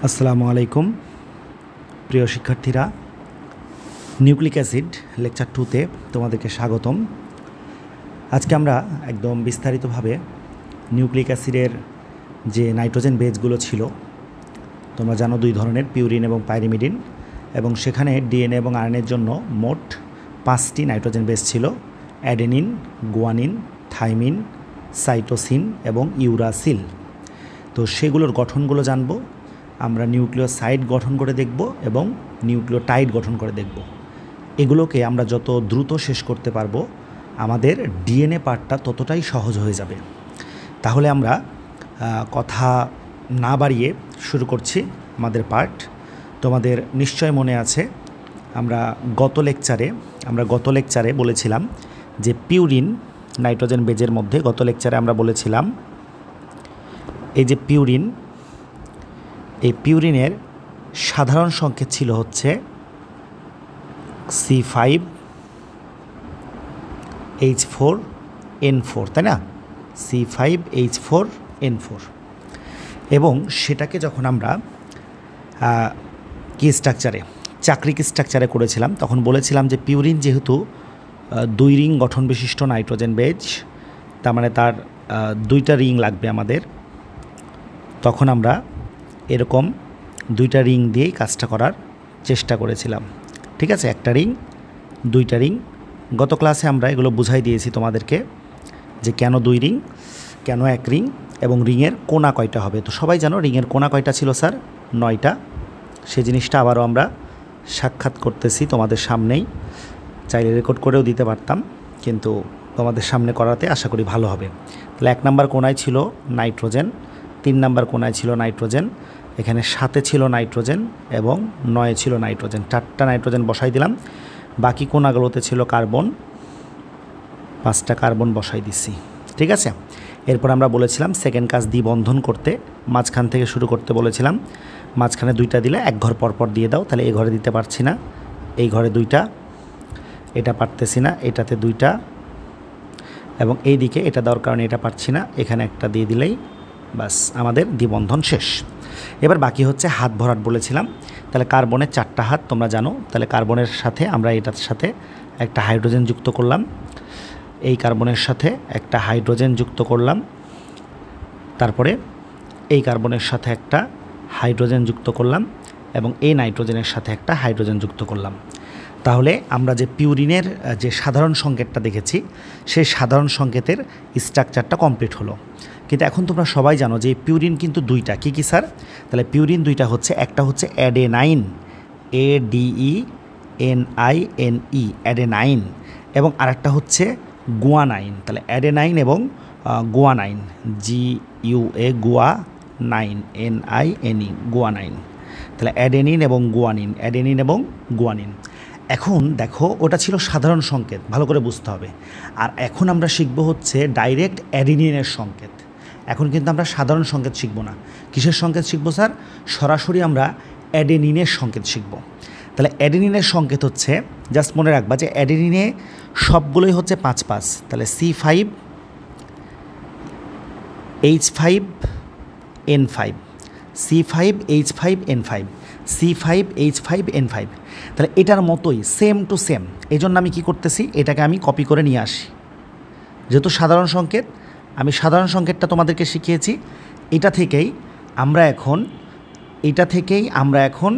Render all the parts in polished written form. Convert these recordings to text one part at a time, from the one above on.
আসসালামু আলাইকুম প্রিয় শিক্ষার্থীরা, নিউক্লিক অ্যাসিড লেকচার 2তে তোমাদেরকে স্বাগতম। আজকে আমরা একদম বিস্তারিতভাবে নিউক্লিক অ্যাসিডের যে নাইট্রোজেন বেসগুলো ছিল, তোমরা জানো দুই ধরনের, পিউরিন এবং পাইরিমিডিন, এবং সেখানে ডিএনএ এবং আরএনএর জন্য মোট 5টি নাইট্রোজেন বেস ছিল: অ্যাডেনিন, গুয়ানিন, থাইমিন, সাইটোসিন এবং ইউরাসিল। তো সেগুলোর গঠনগুলো জানবো। আমরা নিউক্লিওসাইড গঠন করে দেখব এবং নিউক্লিওটাইড গঠন করে দেখব। এগুলোকে আমরা যত দ্রুত শেষ করতে পারবো, আমাদের ডিএনএ পার্টটা ততটাই সহজ হয়ে যাবে। তাহলে আমরা কথা না বাড়িয়ে শুরু করছি আমাদের পার্ট। তোমাদের নিশ্চয় মনে আছে, আমরা গত লেকচারে বলেছিলাম যে পিউরিন নাইট্রোজেন বেজের মধ্যে, গত লেকচারে আমরা বলেছিলাম এই যে পিউরিন, এই পিউরিনের সাধারণ সংকেত ছিল হচ্ছে C5H4N4, তাই না? C5H4N4। এবং সেটাকে যখন আমরা চাক্রিক স্ট্রাকচারে করেছিলাম, তখন বলেছিলাম যে পিউরিন যেহেতু 2 রিং গঠন বিশিষ্ট নাইট্রোজেন বেজ, তার মানে তার 2টা রিং লাগবে আমাদের। তখন আমরা এরকম 2টা রিং দিয়েই কাজটা করার চেষ্টা করেছিলাম। ঠিক আছে, একটা রিং, 2টা রিং। গত ক্লাসে আমরা এগুলো বুঝাই দিয়েছি তোমাদেরকে যে কেন 2 রিং, কেন 1 রিং, এবং রিংয়ের কোণা কয়টা হবে। তো সবাই জানো রিংয়ের কোণা কয়টা ছিল স্যার? 9টা। সেই জিনিসটা আবারও আমরা সাক্ষাৎ করতেছি তোমাদের সামনেই। চাইলে রেকর্ড করেও দিতে পারতাম, কিন্তু তোমাদের সামনে করাতে আশা করি ভালো হবে। তাহলে 1 নাম্বার কোণায় ছিল নাইট্রোজেন, 3 নাম্বার কোণায় ছিল নাইট্রোজেন, এখানে 7-এ ছিল নাইট্রোজেন এবং 9-এ ছিল নাইট্রোজেন। 4টা নাইট্রোজেন বসাই দিলাম। বাকি কোণাগুলোতে ছিল কার্বন, 5টা কার্বন বসাই দিছি। ঠিক আছে, এরপর আমরা বলেছিলাম সেকেন্ড কাজ দ্বিবন্ধন করতে মাঝখান থেকে শুরু করতে বলেছিলাম। মাঝখানে 2টা দিলে 1 ঘর পরপর দিয়ে দাও। তাহলে এই ঘরে দিতে পারছি না, এই ঘরে 2টা, এটা পারতেছি না, এটাতে 2টা, এবং এই দিকে এটা দেওয়ার কারণে এটা পারছি না, এখানে একটা দিয়ে দিলেই বাস আমাদের দ্বিবন্ধন শেষ। এবার বাকি হচ্ছে হাত ভরাট বলেছিলাম। তাহলে কার্বনের 4টা হাত তোমরা জানো। তাহলে কার্বনের সাথে আমরা এটার সাথে একটা হাইড্রোজেন যুক্ত করলাম, এই কার্বনের সাথে একটা হাইড্রোজেন যুক্ত করলাম, তারপরে এই কার্বনের সাথে একটা হাইড্রোজেন যুক্ত করলাম, এবং এই নাইট্রোজেনের সাথে একটা হাইড্রোজেন যুক্ত করলাম। তাহলে আমরা যে পিউরিনের যে সাধারণ সংকেতটা দেখেছি, সেই সাধারণ সংকেতের স্ট্রাকচারটা কমপ্লিট হলো। কিন্তু এখন তোমরা সবাই জানো যে পিউরিন কিন্তু 2টা। কী কী স্যার? তাহলে পিউরিন 2টা হচ্ছে, একটা হচ্ছে অ্যাডেনাইন, ADENINE, অ্যাডেনাইন, এবং আরেকটা হচ্ছে গুয়ানাইন। তাহলে অ্যাডেনাইন এবং গুয়ানাইন, GUA, গুয়ানাইন, NINE, গুয়ানাইন। তাহলে অ্যাডেনিন এবং গুয়ানিন, অ্যাডেনিন এবং গুয়ানিন। এখন দেখো, ওটা ছিল সাধারণ সংকেত, ভালো করে বুঝতে হবে। আর এখন আমরা শিখব হচ্ছে ডাইরেক্ট অ্যাডেনিনের সংকেত। এখন কিন্তু আমরা সাধারণ সংকেত শিখব না। কিসের সংকেত শিখব স্যার? সরাসরি আমরা অ্যাডেনিনের সংকেত শিখব। তাহলে অ্যাডেনিনের সংকেত হচ্ছে, জাস্ট মনে রাখবা যে অ্যাডেনিনে সবগুলোই হচ্ছে 5-5। তাহলে C5H5N5, C5H5N5, C5H5N5। তাহলে এটার মতোই সেম টু সেম। এই জন্য আমি কী করতেছি, এটাকে আমি কপি করে নিয়ে আসি। যেহেতু সাধারণ সংকেত, আমি সাধারণ সংকেতটা তোমাদেরকে শিখিয়েছি। এটা থেকেই আমরা এখন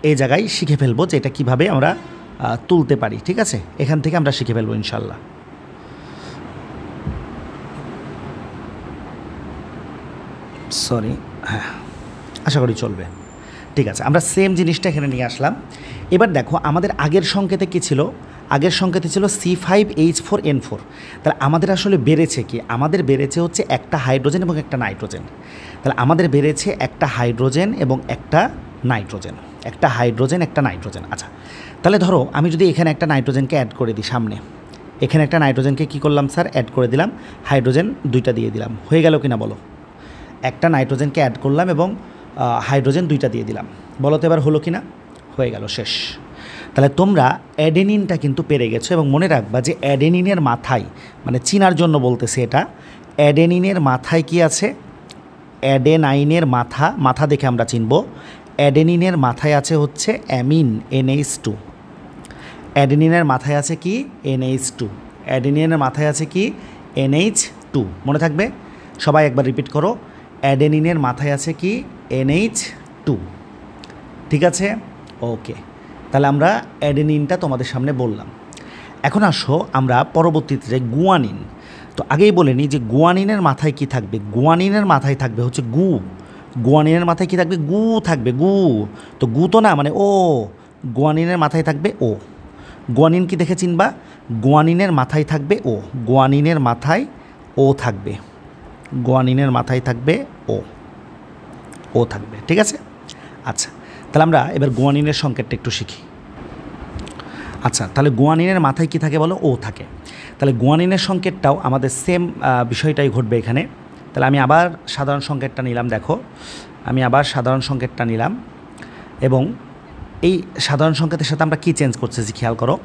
এই জায়গায় শিখে ফেলবো যে এটা কীভাবে আমরা তুলতে পারি। ঠিক আছে, এখান থেকে আমরা শিখে ফেলবো ইনশাল্লাহ। হ্যাঁ, আশা করি চলবে। ঠিক আছে, আমরা সেম জিনিসটা এখানে নিয়ে আসলাম। এবার দেখো, আমাদের আগের সংকেতে কী ছিল? আগের সংকেতে ছিল C5H4N4। তাহলে আমাদের আসলে বেড়েছে কি? আমাদের বেড়েছে হচ্ছে একটা হাইড্রোজেন এবং একটা নাইট্রোজেন। তাহলে আমাদের বেড়েছে একটা হাইড্রোজেন এবং একটা নাইট্রোজেন, একটা হাইড্রোজেন, একটা নাইট্রোজেন। আচ্ছা, তাহলে ধরো আমি যদি এখানে একটা নাইট্রোজেনকে অ্যাড করে দিই, সামনে এখানে একটা নাইট্রোজেনকে কী করলাম স্যার? অ্যাড করে দিলাম, হাইড্রোজেন 2টা দিয়ে দিলাম। হয়ে গেল কিনা বলো? একটা নাইট্রোজেনকে অ্যাড করলাম এবং হাইড্রোজেন 2টা দিয়ে দিলাম। বলো তো এবার হলো কিনা? হয়ে গেল, শেষ। তাহলে তোমরা অ্যাডেনিনটা কিন্তু পেরে গেছো, এবং মনে রাখবা যে অ্যাডেনিনের মাথায়, মানে চিনার জন্য বলতেছে এটা, অ্যাডেনিনের মাথায় কি আছে? অ্যাডেনাইনের মাথা দেখে আমরা চিনব অ্যাডেনিনের মাথায় আছে হচ্ছে অ্যামিন NH2। অ্যাডেনিনের মাথায় আছে কি NH2, অ্যাডেনিনের মাথায় আছে কি NH2, মনে থাকবে? সবাই একবার রিপিট করো, অ্যাডেনিনের মাথায় আছে কি NH2। ঠিক আছে, ওকে। তাহলে আমরা অ্যাডেনিনটা তোমাদের সামনে বললাম। এখন আসো আমরা পরবর্তীতে যাই গুয়ানিন। তো আগেই বলে নিই যে গুয়ানিনের মাথায় কি থাকবে, গুয়ানিনের মাথায় থাকবে হচ্ছে গু। গুয়ানিনের মাথায় কি থাকবে, গু থাকবে, গু। তো গু তো না, মানে ও, গুয়ানিনের মাথায় থাকবে ও। গুয়ানিন কি দেখে চিনবা, গুয়ানিনের মাথায় থাকবে ও, গুয়ানিনের মাথায় ও থাকবে, গুয়ানিনের মাথায় থাকবে ও, ও থাকবে। ঠিক আছে, আচ্ছা। তাহলে আমরা এবার গুয়ানিনের সংকেতটা একটু শিখি। আচ্ছা, তাহলে গুয়ানিনের মাথায় কি থাকে বলো, ও থাকে। তাহলে গুয়ানিনের সংকেতটাও আমাদের সেম বিষয়টাই ঘটবে এখানে। তাহলে আমি আবার সাধারণ সংকেতটা নিলাম, দেখো আমি আবার সাধারণ সংকেতটা নিলাম, এবং এই সাধারণ সংকেতের সাথে আমরা কী চেঞ্জ করতেছি খেয়াল করো।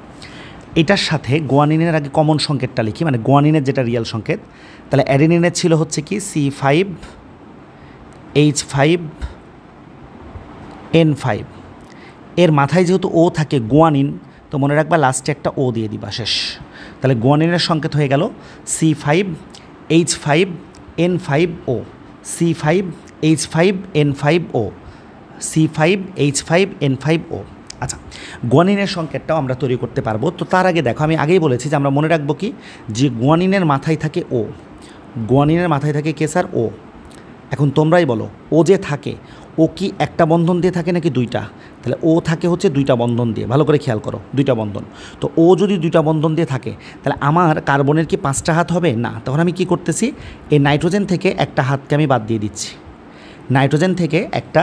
এটার সাথে গুয়ানিনের আগে কমন সংকেতটা লিখি, মানে গুয়ানিনের যেটা রিয়েল সংকেত। তাহলে অ্যাডেনিনের ছিল হচ্ছে কি C5H5N5। এর মাথায় যেহেতু ও থাকে গুয়ানিন, তো মনে রাখবা লাস্টে একটা ও দিয়ে দিবা, শেষ। তাহলে গুয়ানিনের সংকেত হয়ে গেল C5H5N5O, C5H5N5O, C5H5N5O। আচ্ছা, গুয়ানিনের সংকেতটাও আমরা তৈরি করতে পারবো। তো তার আগে দেখো, আমি আগেই বলেছি যে আমরা মনে রাখবো কি, যে গুয়ানিনের মাথায় থাকে ও, গুয়ানিনের মাথায় থাকে কে স্যার, ও। এখন তোমরাই বলো, ও যে থাকে, ও কি একটা বন্ধন দিয়ে থাকে নাকি দুইটা? তাহলে ও থাকে হচ্ছে দুইটা বন্ধন দিয়ে, ভালো করে খেয়াল করো, দুইটা বন্ধন। তো ও যদি দুইটা বন্ধন দিয়ে থাকে, তাহলে আমার কার্বনের কি 5টা হাত হবে না? তখন আমি কি করতেছি, এই নাইট্রোজেন থেকে একটা হাতকে আমি বাদ দিয়ে দিচ্ছি, নাইট্রোজেন থেকে একটা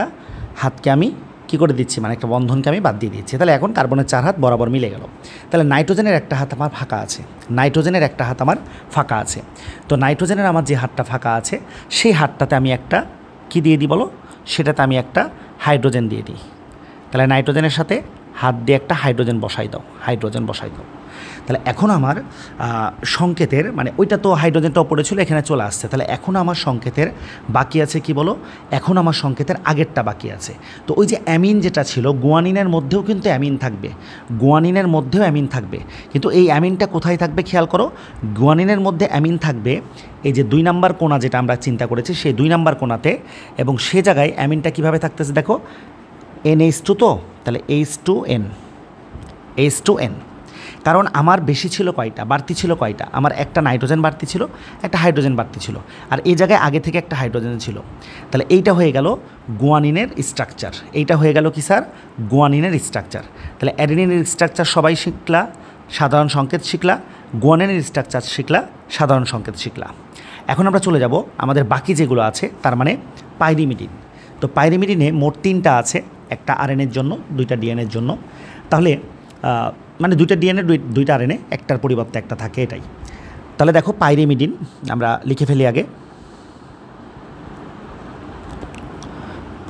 হাতকে আমি কী করে দিচ্ছি, মানে একটা বন্ধনকে আমি বাদ দিয়ে দিচ্ছি। তাহলে এখন কার্বনের 4 হাত বরাবর মিলে গেল। তাহলে নাইট্রোজেনের একটা হাত আমার ফাঁকা আছে, নাইট্রোজেনের একটা হাত আমার ফাঁকা আছে। তো নাইট্রোজেনের আমার যে হাতটা ফাঁকা আছে, সেই হাতটাতে আমি একটা কি দিয়ে দিই বলো, সেটাতে আমি একটা হাইড্রোজেন দিয়ে দিই। তাহলে নাইট্রোজেনের সাথে হাত দিয়ে একটা হাইড্রোজেন বসাই দাও, হাইড্রোজেন বসাই দাও। তাহলে এখন আমার সংকেতের, মানে ওইটা তো হাইড্রোজেনটা ওপরে ছিল, এখানে চলে আসছে। তাহলে এখন আমার সংকেতের বাকি আছে কি বলো, এখন আমার সংকেতের আগেরটা বাকি আছে। তো ওই যে অ্যামিন যেটা ছিল, গুয়ানিনের মধ্যেও কিন্তু অ্যামিন থাকবে, গুয়ানিনের মধ্যেও অ্যামিন থাকবে। কিন্তু এই অ্যামিনটা কোথায় থাকবে খেয়াল করো, গুয়ানিনের মধ্যে অ্যামিন থাকবে এই যে 2 নাম্বার কোণা যেটা আমরা চিন্তা করেছি, সেই 2 নাম্বার কোণাতে। এবং সে জায়গায় অ্যামিনটা কীভাবে থাকতেছে দেখো, NH2, তো তাহলে H2N, H2N। কারণ আমার বেশি ছিল কয়টা, বাড়তি ছিল কয়টা, আমার একটা নাইট্রোজেন বাড়তি ছিল, একটা হাইড্রোজেন বাড়তি ছিল, আর এই জায়গায় আগে থেকে একটা হাইড্রোজেন ছিল। তাহলে এইটা হয়ে গেল গুয়ানিনের স্ট্রাকচার, এইটা হয়ে গেল কি স্যার, গুয়ানিনের স্ট্রাকচার। তাহলে অ্যাডেনিনের স্ট্রাকচার সবাই শিখলা, সাধারণ সংকেত শিখলা, গুয়ানিনের স্ট্রাকচার শিখলা, সাধারণ সংকেত শিখলা। এখন আমরা চলে যাব আমাদের বাকি যেগুলো আছে, তার মানে পাইরিমিডিন। তো পাইরিমিডিনে মোট 3টা আছে, একটা আরএনএর জন্য, 2টা ডিএনএর জন্য। তাহলে মানে 2টা ডিএনএ 2টা আরএনএ, একটার পরিবর্তে একটা থাকে, এটাই। তাহলে দেখো পাইরিমিডিন আমরা লিখে ফেলি আগে।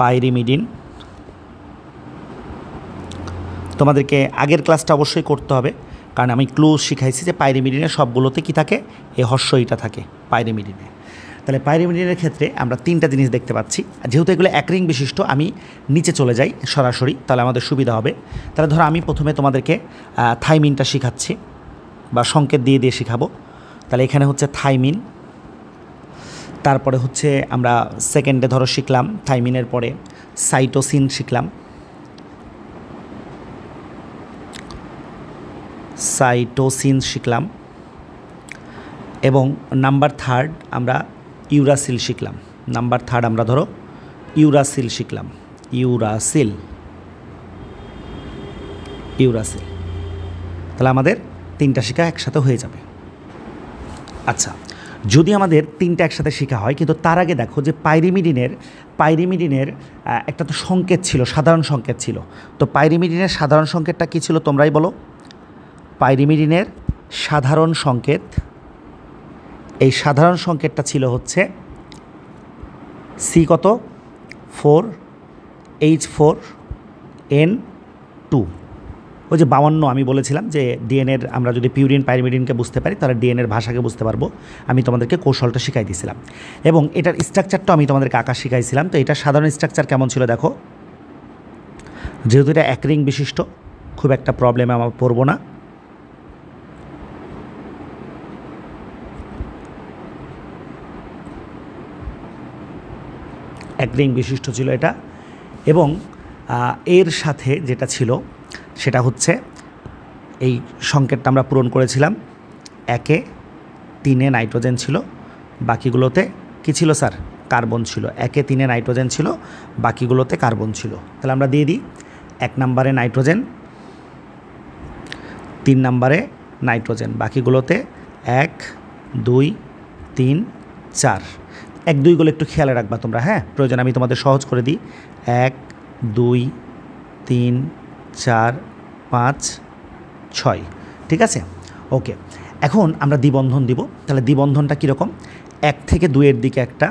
পাইরিমিডিন তোমাদেরকে আগের ক্লাসটা অবশ্যই করতে হবে, কারণ আমি ক্লু শিখাইছি যে পাইরিমিডিনের সবগুলোতে কি থাকে, এই হর্ষইটা থাকে পাইরিমিডিনে। তাহলে পাইরিমিডিনের ক্ষেত্রে আমরা 3টা জিনিস দেখতে পাচ্ছি। যেহেতু এগুলো এক রিং বিশিষ্ট, আমি নিচে চলে যাই সরাসরি, তাহলে আমাদের সুবিধা হবে। তাহলে ধরো আমি প্রথমে তোমাদেরকে থাইমিনটা শিখাচ্ছি, বা সংকেত দিয়ে দিয়ে শিখাবো। তাহলে এখানে হচ্ছে থাইমিন, তারপরে হচ্ছে আমরা সেকেন্ডে ধরো শিখলাম থাইমিনের পরে সাইটোসিন শিখলাম, সাইটোসিন শিখলাম, এবং নাম্বার 3 আমরা ইউরাসিল শিখলাম। নাম্বার 3 আমরা ধরো ইউরাসিল শিখলাম, ইউরাসিল, ইউরাসিল। তাহলে আমাদের 3টা শিখা একসাথে হয়ে যাবে। আচ্ছা, যদি আমাদের 3টা একসাথে শেখা হয়, কিন্তু তার আগে দেখো যে পাইরিমিডিনের একটা তো সংকেত ছিল, সাধারণ সংকেত ছিল। তো পাইরিমিডিনের সাধারণ সংকেতটা কী ছিল তোমরাই বলো। পাইরিমিডিনের সাধারণ সংকেত, এই সাধারণ সংকেতটা ছিল হচ্ছে সি কত 4H4N2। ওই যে 52 আমি বলেছিলাম যে ডিএনএর আমরা যদি পিউরিন পাইরিমিডিনকে বুঝতে পারি, তাহলে ডিএনএর ভাষাকে বুঝতে পারবো। আমি তোমাদেরকে কৌশলটা শিখাই দিয়েছিলাম, এবং এটার স্ট্রাকচারটা আমি তোমাদেরকে আঁকা শিখাইছিলাম। তো এটা সাধারণ স্ট্রাকচার কেমন ছিল দেখো, যেহেতু এটা এক রিং বিশিষ্ট, খুব একটা প্রবলেমে আমরা পড়ব না। এক রিং বিশিষ্ট ছিল এটা, এবং এর সাথে যেটা ছিল সেটা হচ্ছে এই সংকেতটা আমরা পূরণ করেছিলাম। 1-এ 3-এ নাইট্রোজেন ছিল, বাকিগুলোতে কি ছিল স্যার? কার্বন ছিল। 1-এ 3-এ নাইট্রোজেন ছিল, বাকিগুলোতে কার্বন ছিল। তাহলে আমরা দিয়ে দিই 1 নম্বরে নাইট্রোজেন, 3 নম্বরে নাইট্রোজেন, বাকিগুলোতে 1, 2, 3, 4। 1, 2 গুলো একটু খেয়ালে রাখবা তোমরা, হ্যাঁ, প্রয়োজন আমি তোমাদের সহজ করে দিই। 1, 2, 3, 4, 5, 6, ঠিক আছে? ওকে, এখন আমরা দ্বিবন্ধন দিব। তাহলে দ্বিবন্ধনটা কীরকম? 1 থেকে 2-এর দিকে একটা,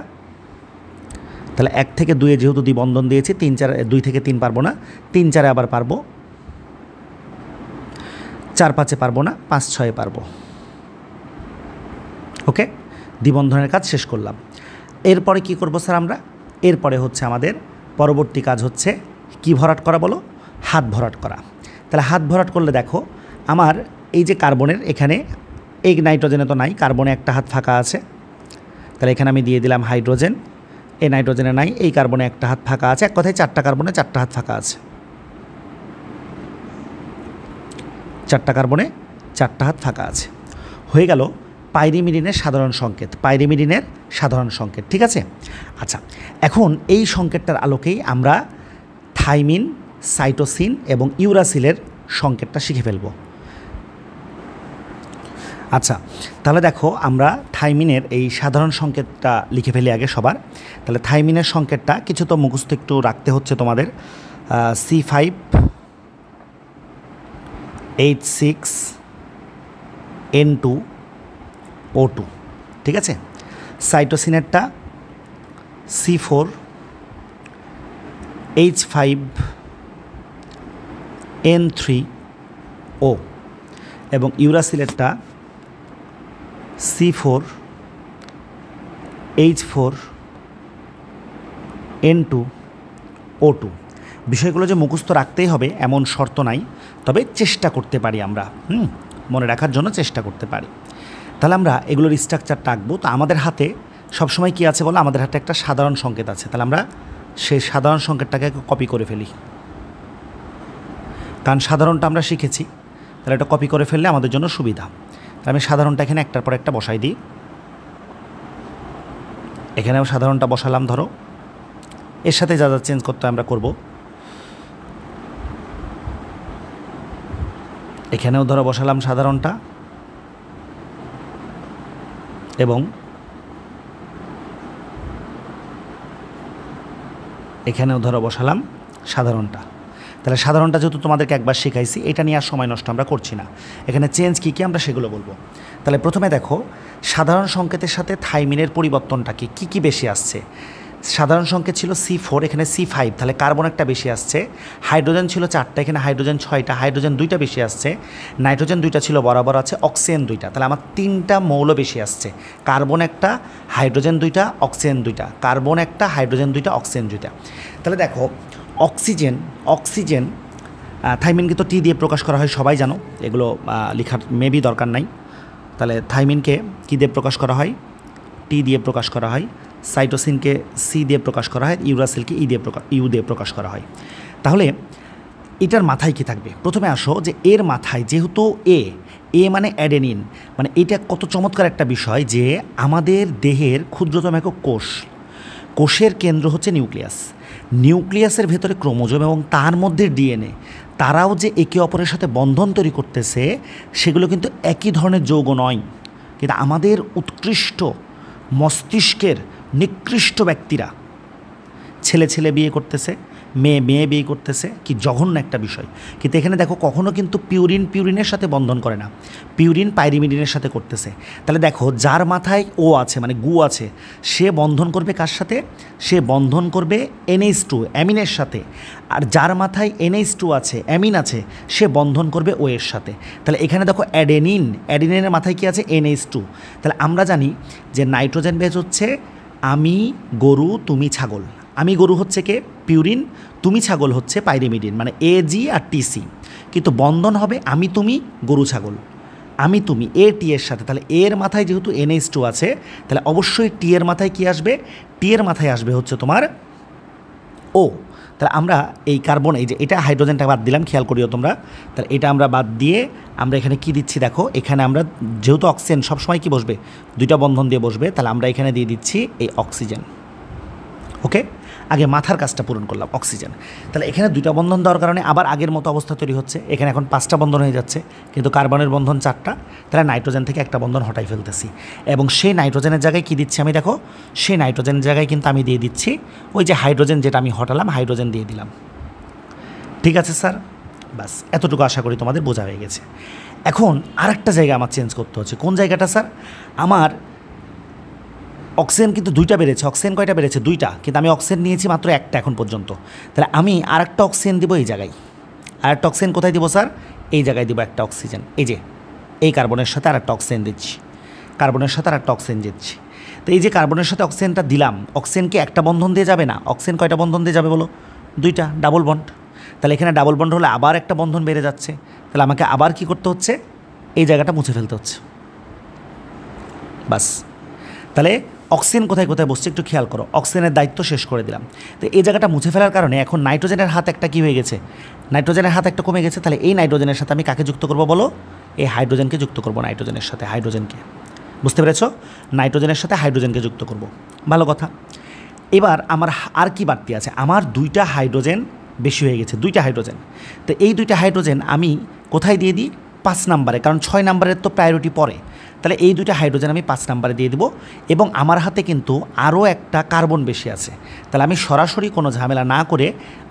তাহলে 1 থেকে 2-এ যেহেতু দ্বিবন্ধন দিয়েছি, 3, 4, 2 থেকে 3 পারবো না, 3, 4-এ আবার পারবো, 4, 5-এ পারবো না, 5, 6-এ পারবো। ওকে, দ্বিবন্ধনের কাজ শেষ করলাম। এরপরে কি করব স্যার আমরা? এরপরে হচ্ছে আমাদের পরবর্তী কাজ হচ্ছে কি ভরাট করা বলো? হাত ভরাট করা। তাহলে হাত ভরাট করলে দেখো আমার এই যে কার্বনের এখানে, এই নাইট্রোজেনে তো নাই, কার্বনে একটা হাত ফাঁকা আছে, তাহলে এখানে আমি দিয়ে দিলাম হাইড্রোজেন। এই নাইট্রোজেনে নাই, এই কার্বনে একটা হাত ফাঁকা আছে। এক কথায় 4টা কার্বনে 4টা হাত ফাঁকা আছে, 4টা কার্বনে 4টা হাত ফাঁকা আছে। হয়ে গেল পাইরিমিডিনের সাধারণ সংকেত, পাইরিমিডিনের সাধারণ সংকেত, ঠিক আছে? আচ্ছা, এখন এই সংকেতটার আলোকেই আমরা থাইমিন, সাইটোসিন এবং ইউরাসিলের সংকেতটা শিখে ফেলব। আচ্ছা, তাহলে দেখো আমরা থাইমিনের এই সাধারণ সংকেতটা লিখে ফেলি আগে সবার। তাহলে থাইমিনের সংকেতটা কিছু তো মুখস্থ একটু রাখতে হচ্ছে তোমাদের। C5H6N2O2, ঠিক আছে? সাইটোসিনেরটা C4H5N3O এবং ইউরাসিলেরটা C4H4N2O2। বিষয়গুলো যে মুখস্থ রাখতেই হবে এমন শর্ত নাই, তবে চেষ্টা করতে পারি আমরা, মনে রাখার জন্য চেষ্টা করতে পারি। তাহলে আমরা এগুলোর স্ট্রাকচারটা আঁকবো। তো আমাদের হাতে সবসময় কী আছে বলো? আমাদের হাতে একটা সাধারণ সংকেত আছে। তাহলে আমরা সেই সাধারণ সংকেতটাকে কপি করে ফেলি, কারণ সাধারণটা আমরা শিখেছি, তাহলে এটা কপি করে ফেললে আমাদের জন্য সুবিধা। তাহলে আমি সাধারণটা এখানে একটার পর একটা বসাই দিই। এখানেও সাধারণটা বসালাম, ধরো এর সাথে যা যা চেঞ্জ করতে আমরা করব। এখানেও ধরো বসালাম সাধারণটা, এবং এখানেও ধরো বসালাম সাধারণটা। তাহলে সাধারণটা যেহেতু তোমাদেরকে একবার শেখাইছি, এটা নিয়ে আর সময় নষ্ট আমরা করছি না। এখানে চেঞ্জ কী কী আমরা সেগুলো বলবো। তাহলে প্রথমে দেখো সাধারণ সংকেতের সাথে থাইমিনের পরিবর্তনটা কী কী বেশি আসছে। সাধারণ সংকেত ছিল C4, এখানে C5, তাহলে কার্বন একটা বেশি আসছে। হাইড্রোজেন ছিল 4টা, এখানে হাইড্রোজেন 6টা, হাইড্রোজেন 2টা বেশি আসছে। নাইট্রোজেন 2টা ছিল বরাবর আছে, অক্সিজেন 2টা, তাহলে আমার 3টা মৌল বেশি আসছে। কার্বন একটা, হাইড্রোজেন 2টা, অক্সিজেন 2টা, কার্বন একটা, হাইড্রোজেন 2টা, অক্সিজেন 2টা। তাহলে দেখো অক্সিজেন থাইমিনকে তো টি দিয়ে প্রকাশ করা হয়, সবাই জানো, এগুলো লেখার মেবি দরকার নাই। তাহলে থাইমিনকে কী দিয়ে প্রকাশ করা হয়? টি দিয়ে প্রকাশ করা হয়। সাইটোসিনকে সি দিয়ে প্রকাশ করা হয়, ইউরাসিলকে ইউ দিয়ে প্রকাশ করা হয়। তাহলে এটার মাথায় কি থাকবে? প্রথমে আসো যে এর মাথায় যেহেতু এ মানে অ্যাডেনিন, মানে এটা কত চমৎকার একটা বিষয় যে আমাদের দেহের ক্ষুদ্রতম একক কোষের কেন্দ্র হচ্ছে নিউক্লিয়াস। নিউক্লিয়াসের ভেতরে ক্রোমোজোম এবং তার মধ্যে ডিএনএ, তারাও যে একে অপরের সাথে বন্ধন তৈরি করতেছে, সেগুলো কিন্তু একই ধরনের যৌগ নয়। কিন্তু আমাদের উৎকৃষ্ট মস্তিষ্কের নিকৃষ্ট ব্যক্তিরা ছেলে বিয়ে করতেছে, মেয়ে বিয়ে করতেছে, কি জঘন্য একটা বিষয়। কিন্তু এখানে দেখো কখনো কিন্তু পিউরিনের সাথে বন্ধন করে না, পিউরিন পাইরিমিডিনের সাথে করতেছে। তাহলে দেখো যার মাথায় ও আছে মানে গু আছে, সে বন্ধন করবে কার সাথে? সে বন্ধন করবে NH2 অ্যামিনের সাথে। আর যার মাথায় NH2 আছে, অ্যামিন আছে, সে বন্ধন করবে ও এর সাথে। তাহলে এখানে দেখো অ্যাডেনিনের মাথায় কি আছে? NH2। তাহলে আমরা জানি যে নাইট্রোজেন বেজ হচ্ছে আমি গরু তুমি ছাগল, আমি গরু হচ্ছে কে পিউরিন, তুমি ছাগল হচ্ছে পাইরিমিডিন, মানে AG আর TC, কিন্তু বন্ধন হবে আমি তুমি গরু ছাগল, আমি তুমি AT এর সাথে। তাহলে এর মাথায় যেহেতু NH2 আছে, তাহলে অবশ্যই T এর মাথায় কি আসবে, T এর মাথায় আসবে হচ্ছে তোমার O। তাহলে আমরা এই কার্বন, এই যে এটা হাইড্রোজেনটা বাদ দিলাম, খেয়াল করিও তোমরা। তাহলে এটা আমরা বাদ দিয়ে আমরা এখানে কি দিচ্ছি দেখো, এখানে আমরা যেহেতু অক্সিজেন সবসময় কি বসবে, দুইটা বন্ধন দিয়ে বসবে, তাহলে আমরা এখানে দিয়ে দিচ্ছি এই অক্সিজেন। ওকে, আগে মাথার কাজটা পূরণ করলাম অক্সিজেন। তাহলে এখানে দুইটা বন্ধন দেওয়ার কারণে আবার আগের মতো অবস্থা তৈরি হচ্ছে, এখানে এখন 5টা বন্ধন হয়ে যাচ্ছে, কিন্তু কার্বনের বন্ধন 4টা। তাহলে নাইট্রোজেন থেকে একটা বন্ধন হটাই ফেলতেছি, এবং সেই নাইট্রোজেনের জায়গায় কি দিচ্ছি আমি দেখো, সেই নাইট্রোজেনের জায়গায় কিন্তু আমি দিয়ে দিচ্ছি ওই যে হাইড্রোজেন যেটা আমি হটালাম, হাইড্রোজেন দিয়ে দিলাম। ঠিক আছে স্যার, বাস এতটুকু আশা করি তোমাদের বোঝা হয়ে গেছে। এখন আরেকটা জায়গা আমার চেঞ্জ করতে হচ্ছে। কোন জায়গাটা স্যার? আমার অক্সিজেন কিন্তু 2টা বেড়েছে। অক্সিজেন কয়টা বেড়েছে? 2টা, কিন্তু আমি অক্সিজেন নিয়েছি মাত্র 1টা এখন পর্যন্ত। তাহলে আমি আরেকটা অক্সিজেন দিব এই জায়গায়। আরেকটা অক্সিজেন কোথায় দিব স্যার? এই জায়গায় দিব একটা অক্সিজেন, এই যে এই কার্বনের সাথে আরেকটা অক্সিজেন দিচ্ছি, কার্বনের সাথে আরেকটা অক্সিজেন দিচ্ছি। তো এই যে কার্বনের সাথে অক্সিজেনটা দিলাম, অক্সিজেন কি একটা বন্ধন দিয়ে যাবে না? অক্সিজেন কয়টা বন্ধন দিয়ে যাবে বলো? 2টা, ডাবল বন্ড। তাহলে এখানে ডাবল বন্ড হলে আবার একটা বন্ধন বেড়ে যাচ্ছে, তাহলে আমাকে আবার কি করতে হচ্ছে, এই জায়গাটা মুছে ফেলতে হচ্ছে। বাস, তাহলে অক্সিজেন কোথায় কোথায় বসছে একটু খেয়াল করো। অক্সিজেনের দায়িত্ব শেষ করে দিলাম। তো এই জায়গাটা মুছে ফেলার কারণে এখন নাইট্রোজেনের হাত একটা কী হয়ে গেছে, নাইট্রোজেনের হাত একটা কমে গেছে। তাহলে এই নাইট্রোজেনের সাথে আমি কাকে যুক্ত করবো বলো? এই হাইড্রোজেনকে যুক্ত করবো, নাইট্রোজেনের সাথে হাইড্রোজেনকে। বুঝতে পেরেছো? নাইট্রোজেনের সাথে হাইড্রোজেনকে যুক্ত করব, ভালো কথা। এবার আমার আর কি বাড়তি আছে? আমার 2টা হাইড্রোজেন বেশি হয়ে গেছে, 2টা হাইড্রোজেন। তো এই 2টা হাইড্রোজেন আমি কোথায় দিয়ে দিই? 5 নম্বরে, কারণ 6 নম্বরের তো প্রায়োরিটি পড়ে। তাহলে এই 2টা হাইড্রোজেন আমি 5 নম্বরে দিয়ে দেবো, এবং আমার হাতে কিন্তু আরও একটা কার্বন বেশি আছে। তাহলে আমি সরাসরি কোনো ঝামেলা না করে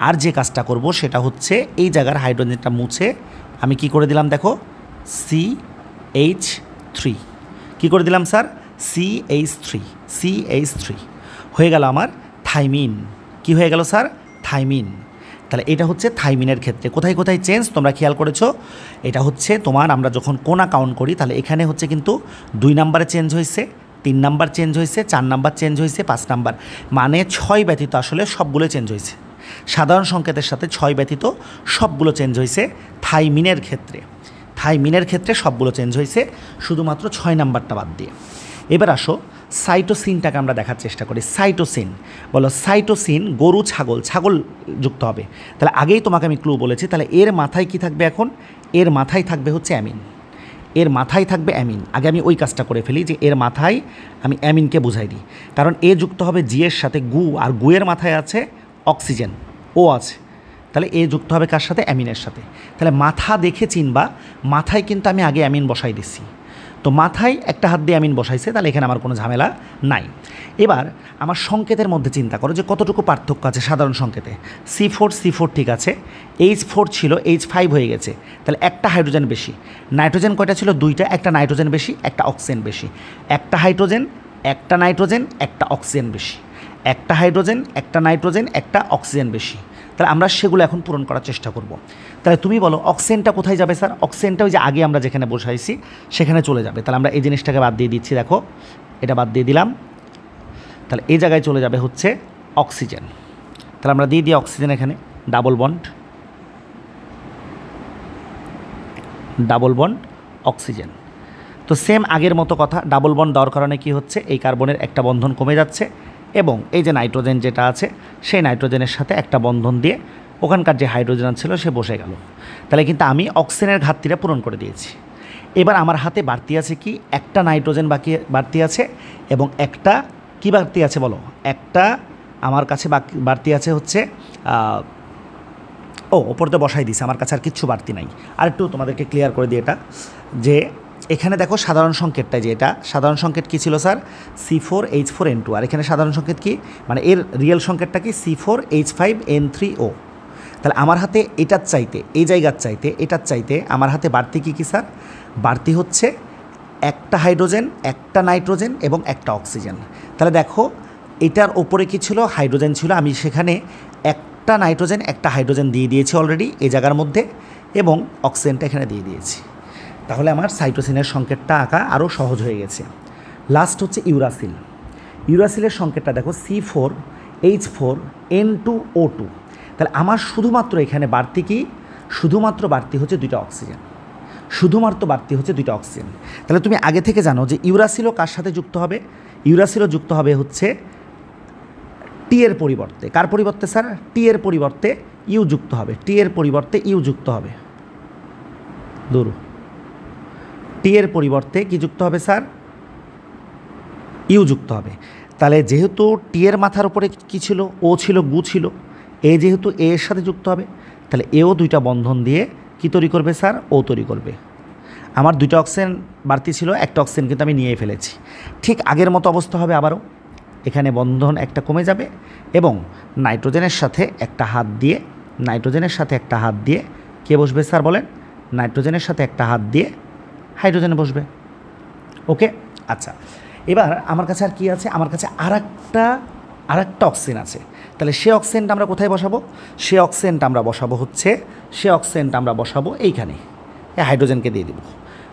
আর যে কাজটা করব সেটা হচ্ছে এই জায়গার হাইড্রোজেনটা মুছে আমি কি করে দিলাম দেখো, CH3। কি করে দিলাম স্যার? CH3 হয়ে গেল আমার থাইমিন। কি হয়ে গেল স্যার? থাইমিন। তাহলে এটা হচ্ছে থাইমিনের ক্ষেত্রে কোথায় কোথায় চেঞ্জ তোমরা খেয়াল করেছো? এটা হচ্ছে তোমার আমরা যখন কোনা কাউন্ট করি, তাহলে এখানে হচ্ছে কিন্তু 2 নম্বরে চেঞ্জ হয়েছে, 3 নাম্বার চেঞ্জ হয়েছে, 4 নাম্বার চেঞ্জ হয়েছে, 5 নাম্বার, মানে 6 ব্যতীত আসলে সবগুলো চেঞ্জ হয়েছে। সাধারণ সংকেতের সাথে 6 ব্যতীত সবগুলো চেঞ্জ হয়েছে থাইমিনের ক্ষেত্রে। থাইমিনের ক্ষেত্রে সবগুলো চেঞ্জ হয়েছে, শুধুমাত্র 6 নাম্বারটা বাদ দিয়ে। এবার আসো সাইটোসিনটাকে আমরা দেখার চেষ্টা করি। সাইটোসিন বলো, সাইটোসিন গরু ছাগল, ছাগল যুক্ত হবে। তাহলে আগেই তোমাকে আমি ক্লু বলেছি। তাহলে এর মাথায় কি থাকবে এখন? এর মাথায় থাকবে হচ্ছে অ্যামিন, এর মাথায় থাকবে অ্যামিন। আগে আমি ওই কাজটা করে ফেলি যে এর মাথায় আমি অ্যামিনকে বুঝাই দিই, কারণ এ যুক্ত হবে জি এর সাথে গু, আর গুয়ের মাথায় আছে অক্সিজেন, ও আছে। তাহলে এ যুক্ত হবে কার সাথে? অ্যামিনের সাথে। তাহলে মাথা দেখে চিনবা, মাথায় কিন্তু আমি আগে অ্যামিন বসাই দিচ্ছি। তো মাথায় একটা হাত দিয়ে অ্যামিন বসাইছে, তাহলে এখানে আমার কোনো ঝামেলা নাই। এবার আমার সংকেতের মধ্যে চিন্তা করো যে কতটুকু পার্থক্য আছে সাধারণ সংকেতে। C4 ঠিক আছে, H4 ছিল H5 হয়ে গেছে, তাহলে একটা হাইড্রোজেন বেশি। নাইট্রোজেন কয়টা ছিল? 2টা, একটা নাইট্রোজেন বেশি, একটা অক্সিজেন বেশি। একটা হাইড্রোজেন, একটা নাইট্রোজেন, একটা অক্সিজেন বেশি। একটা হাইড্রোজেন, একটা নাইট্রোজেন, একটা অক্সিজেন বেশি। তাহলে আমরা সেগুলো এখন পূরণ করার চেষ্টা করব। তাহলে তুমি বলো অক্সিজেনটা কোথায় যাবে স্যার? অক্সিজেনটা ওই যে আগে আমরা যেখানে বসাইছি সেখানে চলে যাবে। তাহলে আমরা এই জিনিসটাকে বাদ দিয়ে দিচ্ছি, দেখো এটা বাদ দিয়ে দিলাম। তাহলে এই জায়গায় চলে যাবে হচ্ছে অক্সিজেন। তাহলে আমরা দিয়ে দিই অক্সিজেন এখানে, ডাবল বন্ড অক্সিজেন। তো সেম আগের মতো কথা, ডাবল বন্ড দেওয়ার কারণে কি হচ্ছে, এই কার্বনের একটা বন্ধন কমে যাচ্ছে, এবং এই যে নাইট্রোজেন যেটা আছে সেই নাইট্রোজেনের সাথে একটা বন্ধন দিয়ে ওখানকার যে হাইড্রোজেন ছিল সে বসে গেল। তাহলে কিন্তু আমি অক্সিজেনের ঘাটতিটা পূরণ করে দিয়েছি। এবার আমার হাতে বাড়তি আছে কি? একটা নাইট্রোজেন বাড়তি আছে, এবং একটা কি বাড়তি আছে বলো? একটা আমার কাছে বাড়তি আছে হচ্ছে ওপরতে বসাই দিছে, আমার কাছে আর কিচ্ছু বাড়তি নাই। আর একটু তোমাদেরকে ক্লিয়ার করে দিই এটা, যে এখানে দেখো সাধারণ সংকেতটা, যে এটা সাধারণ সংকেত কী ছিল স্যার? C4H4N2। আর এখানে সাধারণ সংকেত কি, মানে এর রিয়েল সংকেতটা কি? C4H5N3O। তাহলে আমার হাতে এটার চাইতে, এই জায়গার চাইতে, এটার চাইতে আমার হাতে বাড়তি কী কী স্যার? বাড়তি হচ্ছে একটা হাইড্রোজেন, একটা নাইট্রোজেন এবং একটা অক্সিজেন। তাহলে দেখো এটার ওপরে কী ছিল? হাইড্রোজেন ছিল। আমি সেখানে একটা নাইট্রোজেন, একটা হাইড্রোজেন দিয়ে দিয়েছি অলরেডি এই জায়গার মধ্যে, এবং অক্সিজেনটা এখানে দিয়ে দিয়েছি। তাহলে আমার সাইটোসিনের সংকেতটা আঁকা আরও সহজ হয়ে গেছে। লাস্ট হচ্ছে ইউরাসিল। ইউরাসিলের সংকেতটা দেখো, H4N2O2। তাহলে আমার শুধুমাত্র এখানে বাড়তি কি, শুধুমাত্র বাড়তি হচ্ছে দুইটা অক্সিজেন, শুধুমাত্র বাড়তি হচ্ছে দুইটা অক্সিজেন। তাহলে তুমি আগে থেকে জানো যে ইউরাসিলও কার সাথে যুক্ত হবে, ইউরাসিলও যুক্ত হবে হচ্ছে টি এর পরিবর্তে, কার পরিবর্তে স্যার, টি এর পরিবর্তে ইউ যুক্ত হবে, টি এর পরিবর্তে ইউ যুক্ত হবে, ধরু টি এর পরিবর্তে কি যুক্ত হবে স্যার, ইউ যুক্ত হবে। তাহলে যেহেতু টি এর মাথার উপরে কি ছিল, ও ছিল, গু ছিল, এ যেহেতু এ এর সাথে যুক্ত হবে, তাহলে এও দুইটা বন্ধন দিয়ে কি তৈরি করবে স্যার, ও তৈরি করবে। আমার দুইটা অক্সিজেন বাড়তি ছিল, একটা অক্সিজেন কিন্তু আমি নিয়ে ফেলেছি। ঠিক আগের মতো অবস্থা হবে আবারও, এখানে বন্ধন একটা কমে যাবে এবং নাইট্রোজেনের সাথে একটা হাত দিয়ে, নাইট্রোজেনের সাথে একটা হাত দিয়ে কে বসবে স্যার বলেন, নাইট্রোজেনের সাথে একটা হাত দিয়ে হাইড্রোজেনে বসবে। ওকে, আচ্ছা এবার আমার কাছে আর কি আছে, আমার কাছে আর একটা অক্সিজেন আছে। তাহলে সে অক্সিজেনটা আমরা কোথায় বসাবো, সে অক্সিজেনটা আমরা বসাবো এইখানে, এই হাইড্রোজেনকে দিয়ে দেবো।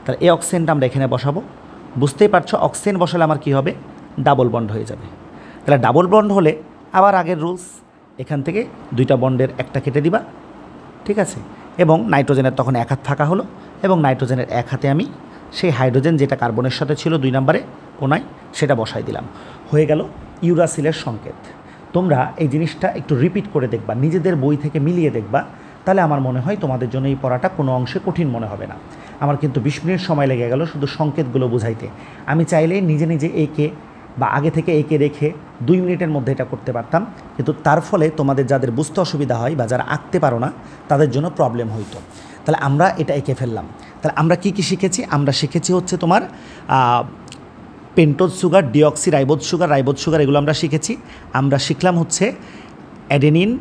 তাহলে এই অক্সিজেনটা আমরা এখানে বসাবো। বুঝতেই পারছো অক্সিজেন বসালে আমার কি হবে, ডাবল বন্ড হয়ে যাবে। তাহলে ডাবল বন্ড হলে আবার আগের রুলস, এখান থেকে দুইটা বন্ডের একটা কেটে দিবা, ঠিক আছে, এবং নাইট্রোজেনের তখন এক হাত ফাঁকা হলো এবং নাইট্রোজেনের এক হাতে আমি সেই হাইড্রোজেন যেটা কার্বনের সাথে ছিল 2 নম্বরে কোনায় সেটা বসাই দিলাম, হয়ে গেল ইউরাসিলের সংকেত। তোমরা এই জিনিসটা একটু রিপিট করে দেখবা, নিজেদের বই থেকে মিলিয়ে দেখবা, তাহলে আমার মনে হয় তোমাদের জন্য এই পড়াটা কোনো অংশে কঠিন মনে হবে না। আমার কিন্তু 20 মিনিট সময় লেগে গেল শুধু সংকেতগুলো বুঝাইতে। আমি চাইলেই নিজে নিজে একে বা আগে থেকে একে রেখে 2 মিনিটের মধ্যে এটা করতে পারতাম, কিন্তু তার ফলে তোমাদের যাদের বুঝতে অসুবিধা হয় বা যারা আঁকতে পারো না তাদের জন্য প্রবলেম হইতো। তাহলে আমরা এটা এঁকে ফেললাম। তাহলে আমরা কি কি শিখেছি, আমরা শিখেছি হচ্ছে তোমার pentose sugar, deoxy ribose sugar এগুলো আমরা শিখেছি। আমরা শিখলাম হচ্ছে অ্যাডেনিন,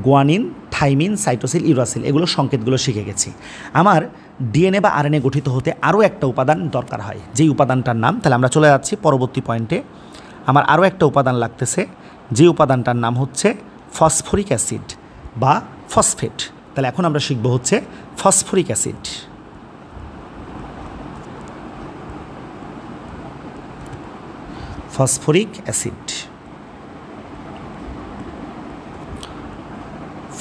গুয়ানিন, থাইমিন, সাইটোসিল, ইউরাসিল, এগুলো সংকেতগুলো শিখে গেছি। আমার ডিএনএ বা আরএনএ গঠিত হতে আরও একটা উপাদান দরকার হয়, যেই উপাদানটার নাম, তাহলে আমরা চলে যাচ্ছি পরবর্তী পয়েন্টে। আমার আরও একটা উপাদান লাগতেছে, যে উপাদানটার নাম হচ্ছে ফসফরিক অ্যাসিড বা ফসফেট। তাহলে এখন আমরা শিখব হচ্ছে phosphoric acid. Phosphoric acid,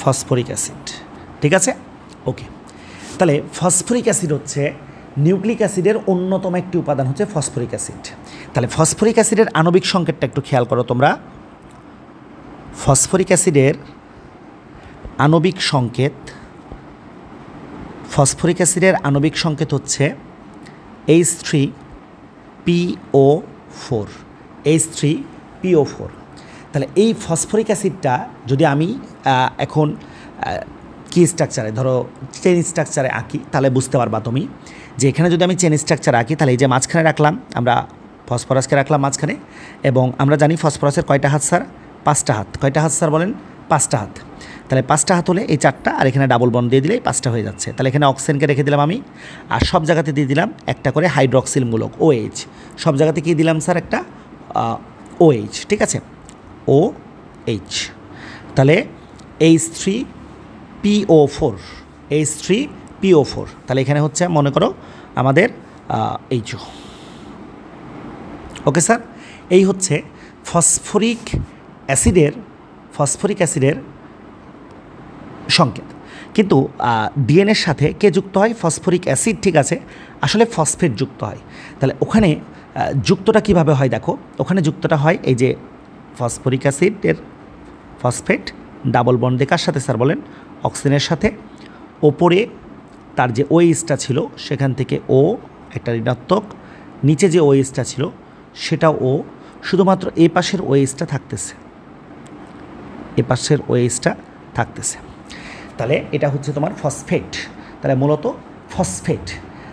phosphoric acid, ঠিক আছে, ওকে। তাহলে ফসফরিক অ্যাসিড হচ্ছে নিউক্লিক অ্যাসিডের অন্যতম একটি উপাদান হচ্ছে ফসফরিক অ্যাসিড। তাহলে ফসফরিক অ্যাসিডের আণবিক সংকেতটা একটু খেয়াল করো তোমরা। ফসফরিক অ্যাসিডের আণবিক সংকেত, ফসফরিক অ্যাসিডের আণবিক সংকেত হচ্ছে H3PO4, H3PO4। তাহলে এই ফসফরিক অ্যাসিডটা যদি আমি এখন কি স্ট্রাকচারে, ধরো চেন স্ট্রাকচারে আঁকি, তাহলে বুঝতে পারবা তুমি যে এখানে যদি আমি চেন স্ট্রাকচার আঁকি, তাহলে এই যে মাঝখানে রাখলাম আমরা ফসফরাসকে রাখলাম মাঝখানে, এবং আমরা জানি ফসফরাসের কয়টা হাত স্যার, 5টা হাত। কয়টা হাত স্যার বলেন, 5টা হাত। তাহলে 5টা হাত হলে এই 4টা, আর এখানে ডাবল বন্ড দিয়ে দিলেই 5টা হয়ে যাচ্ছে। তাহলে এখানে অক্সিজেনকে রেখে দিলাম আমি, আর সব জায়গাতে দিয়ে দিলাম একটা করে হাইড্রক্সিল মূলক OH। সব জায়গাতে কি দিলাম স্যার, একটা OH, ঠিক আছে, OH। তাহলে H3PO4, H3PO4, তাহলে এখানে হচ্ছে মনে করো আমাদের HO। ওকে স্যার, এই হচ্ছে ফসফরিক অ্যাসিডের সংকেত। কিন্তু ডিএনএর সাথে কে যুক্ত হয়, ফসফরিক অ্যাসিড, ঠিক আছে, আসলে ফসফেট যুক্ত হয়। তাহলে ওখানে যুক্তটা কিভাবে হয় দেখো, ওখানে যুক্তটা হয় এই যে ফসফরিক অ্যাসিডের ফসফেট ডাবল বন্ড দিয়ে কার সাথে স্যার বলেন, অক্সিজেনের সাথে। ওপরে তার যে OH-টা ছিল সেখান থেকে O একটা ঋণাত্মক, নিচে যে OH-টা ছিল সেটাও O, শুধুমাত্র এ পাশের OH-টা থাকতেছে, এ পাশের OH-টা থাকতেছে। তাহলে এটা হচ্ছে তোমার ফসফেট, তাহলে মূলত ফসফেট।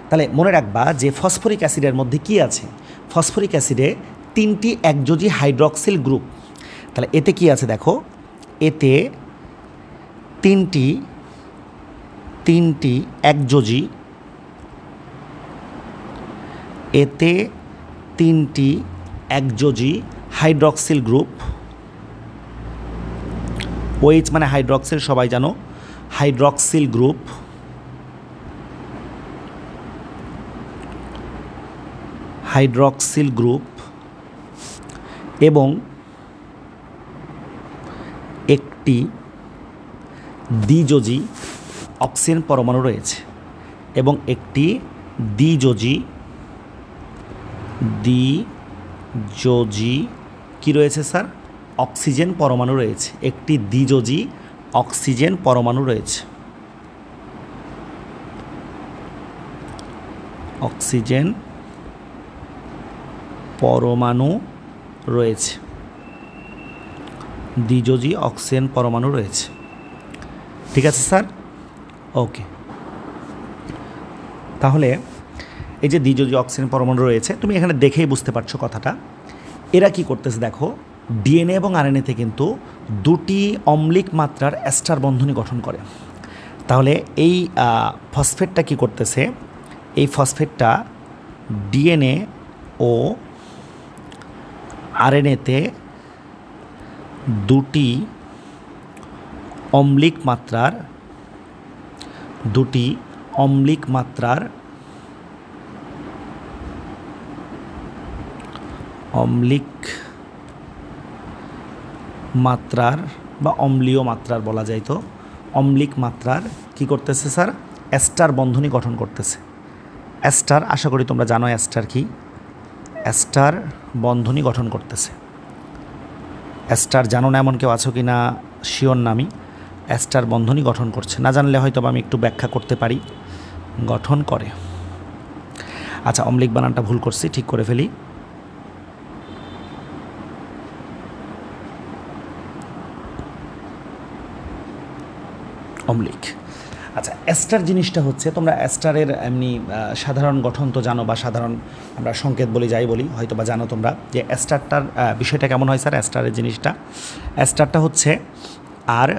তাহলে মনে রাখবা যে ফসফরিক অ্যাসিডের মধ্যে কি আছে, ফসফরিক অ্যাসিডে 3টি একযোজি হাইড্রক্সিল গ্রুপ। তাহলে এতে কি আছে দেখো, এতে তিনটি একযোজি, এতে 3টি একযোজি হাইড্রক্সিল গ্রুপ। OH মানে হাইড্রক্সিল, সবাই জানো, হাইড্রক্সিল গ্রুপ। হাইড্রক্সিল গ্রুপ এবং একটি দ্বিযোজী অক্সিজেন পরমাণু রয়েছে এবং একটি দ্বিযোজী কি রয়েছে স্যার? অক্সিজেন পরমাণু রয়েছে। একটি দ্বিযোজী অক্সিজেন পরমাণু রয়েছে। অক্সিজেন পরমাণু রয়েছে, দ্বিযোজী অক্সিজেন পরমাণু রয়েছে। ঠিক আছে স্যার? ওকে, তাহলে এই যে দ্বিযোজী অক্সিজেন পরমাণু রয়েছে, তুমি এখানে দেখেই বুঝতে পারছো কথাটা। এরা কি করতেছে দেখো, ডিএনএ এবং আরএনএতে কিন্তু দুটি অম্লিক মাত্রার এস্টার বন্ধনী গঠন করে। তাহলে এই ফসফেটটা কি করতেছে, এই ফসফেটটা ডিএনএ ও আরএনএতে দুটি অম্লিক মাত্রার বা অম্লীয় মাত্রার বলা যায়, তো অম্লিক মাত্রার কি করতেছে স্যার? এস্টার বন্ধনী গঠন করতেছে। এস্টার, আশা করি তোমরা জানো এস্টার কি। এস্টার বন্ধনী গঠন করতেছে। এস্টার জানো না এমন কেউ আছো কি না শিওর না আমি। এস্টার বন্ধনী গঠন করছে, না জানলে হয়তো আমি একটু ব্যাখ্যা করতে পারি। গঠন করে। আচ্ছা, অম্লিক বানানটা ভুল করছি, ঠিক করে ফেলি। অম্লিক। আচ্ছা, এস্টার জিনিসটা হচ্ছে, তোমরা এস্টারের এমনি সাধারণ গঠন তো জানো, বা সাধারণ আমরা সংকেত বলি, যাই বলি, হয়তো বা জানো তোমরা যে এস্টারটার বিষয়টা কেমন হয় স্যার। এস্টারের জিনিসটা, এস্টারটা হচ্ছে আর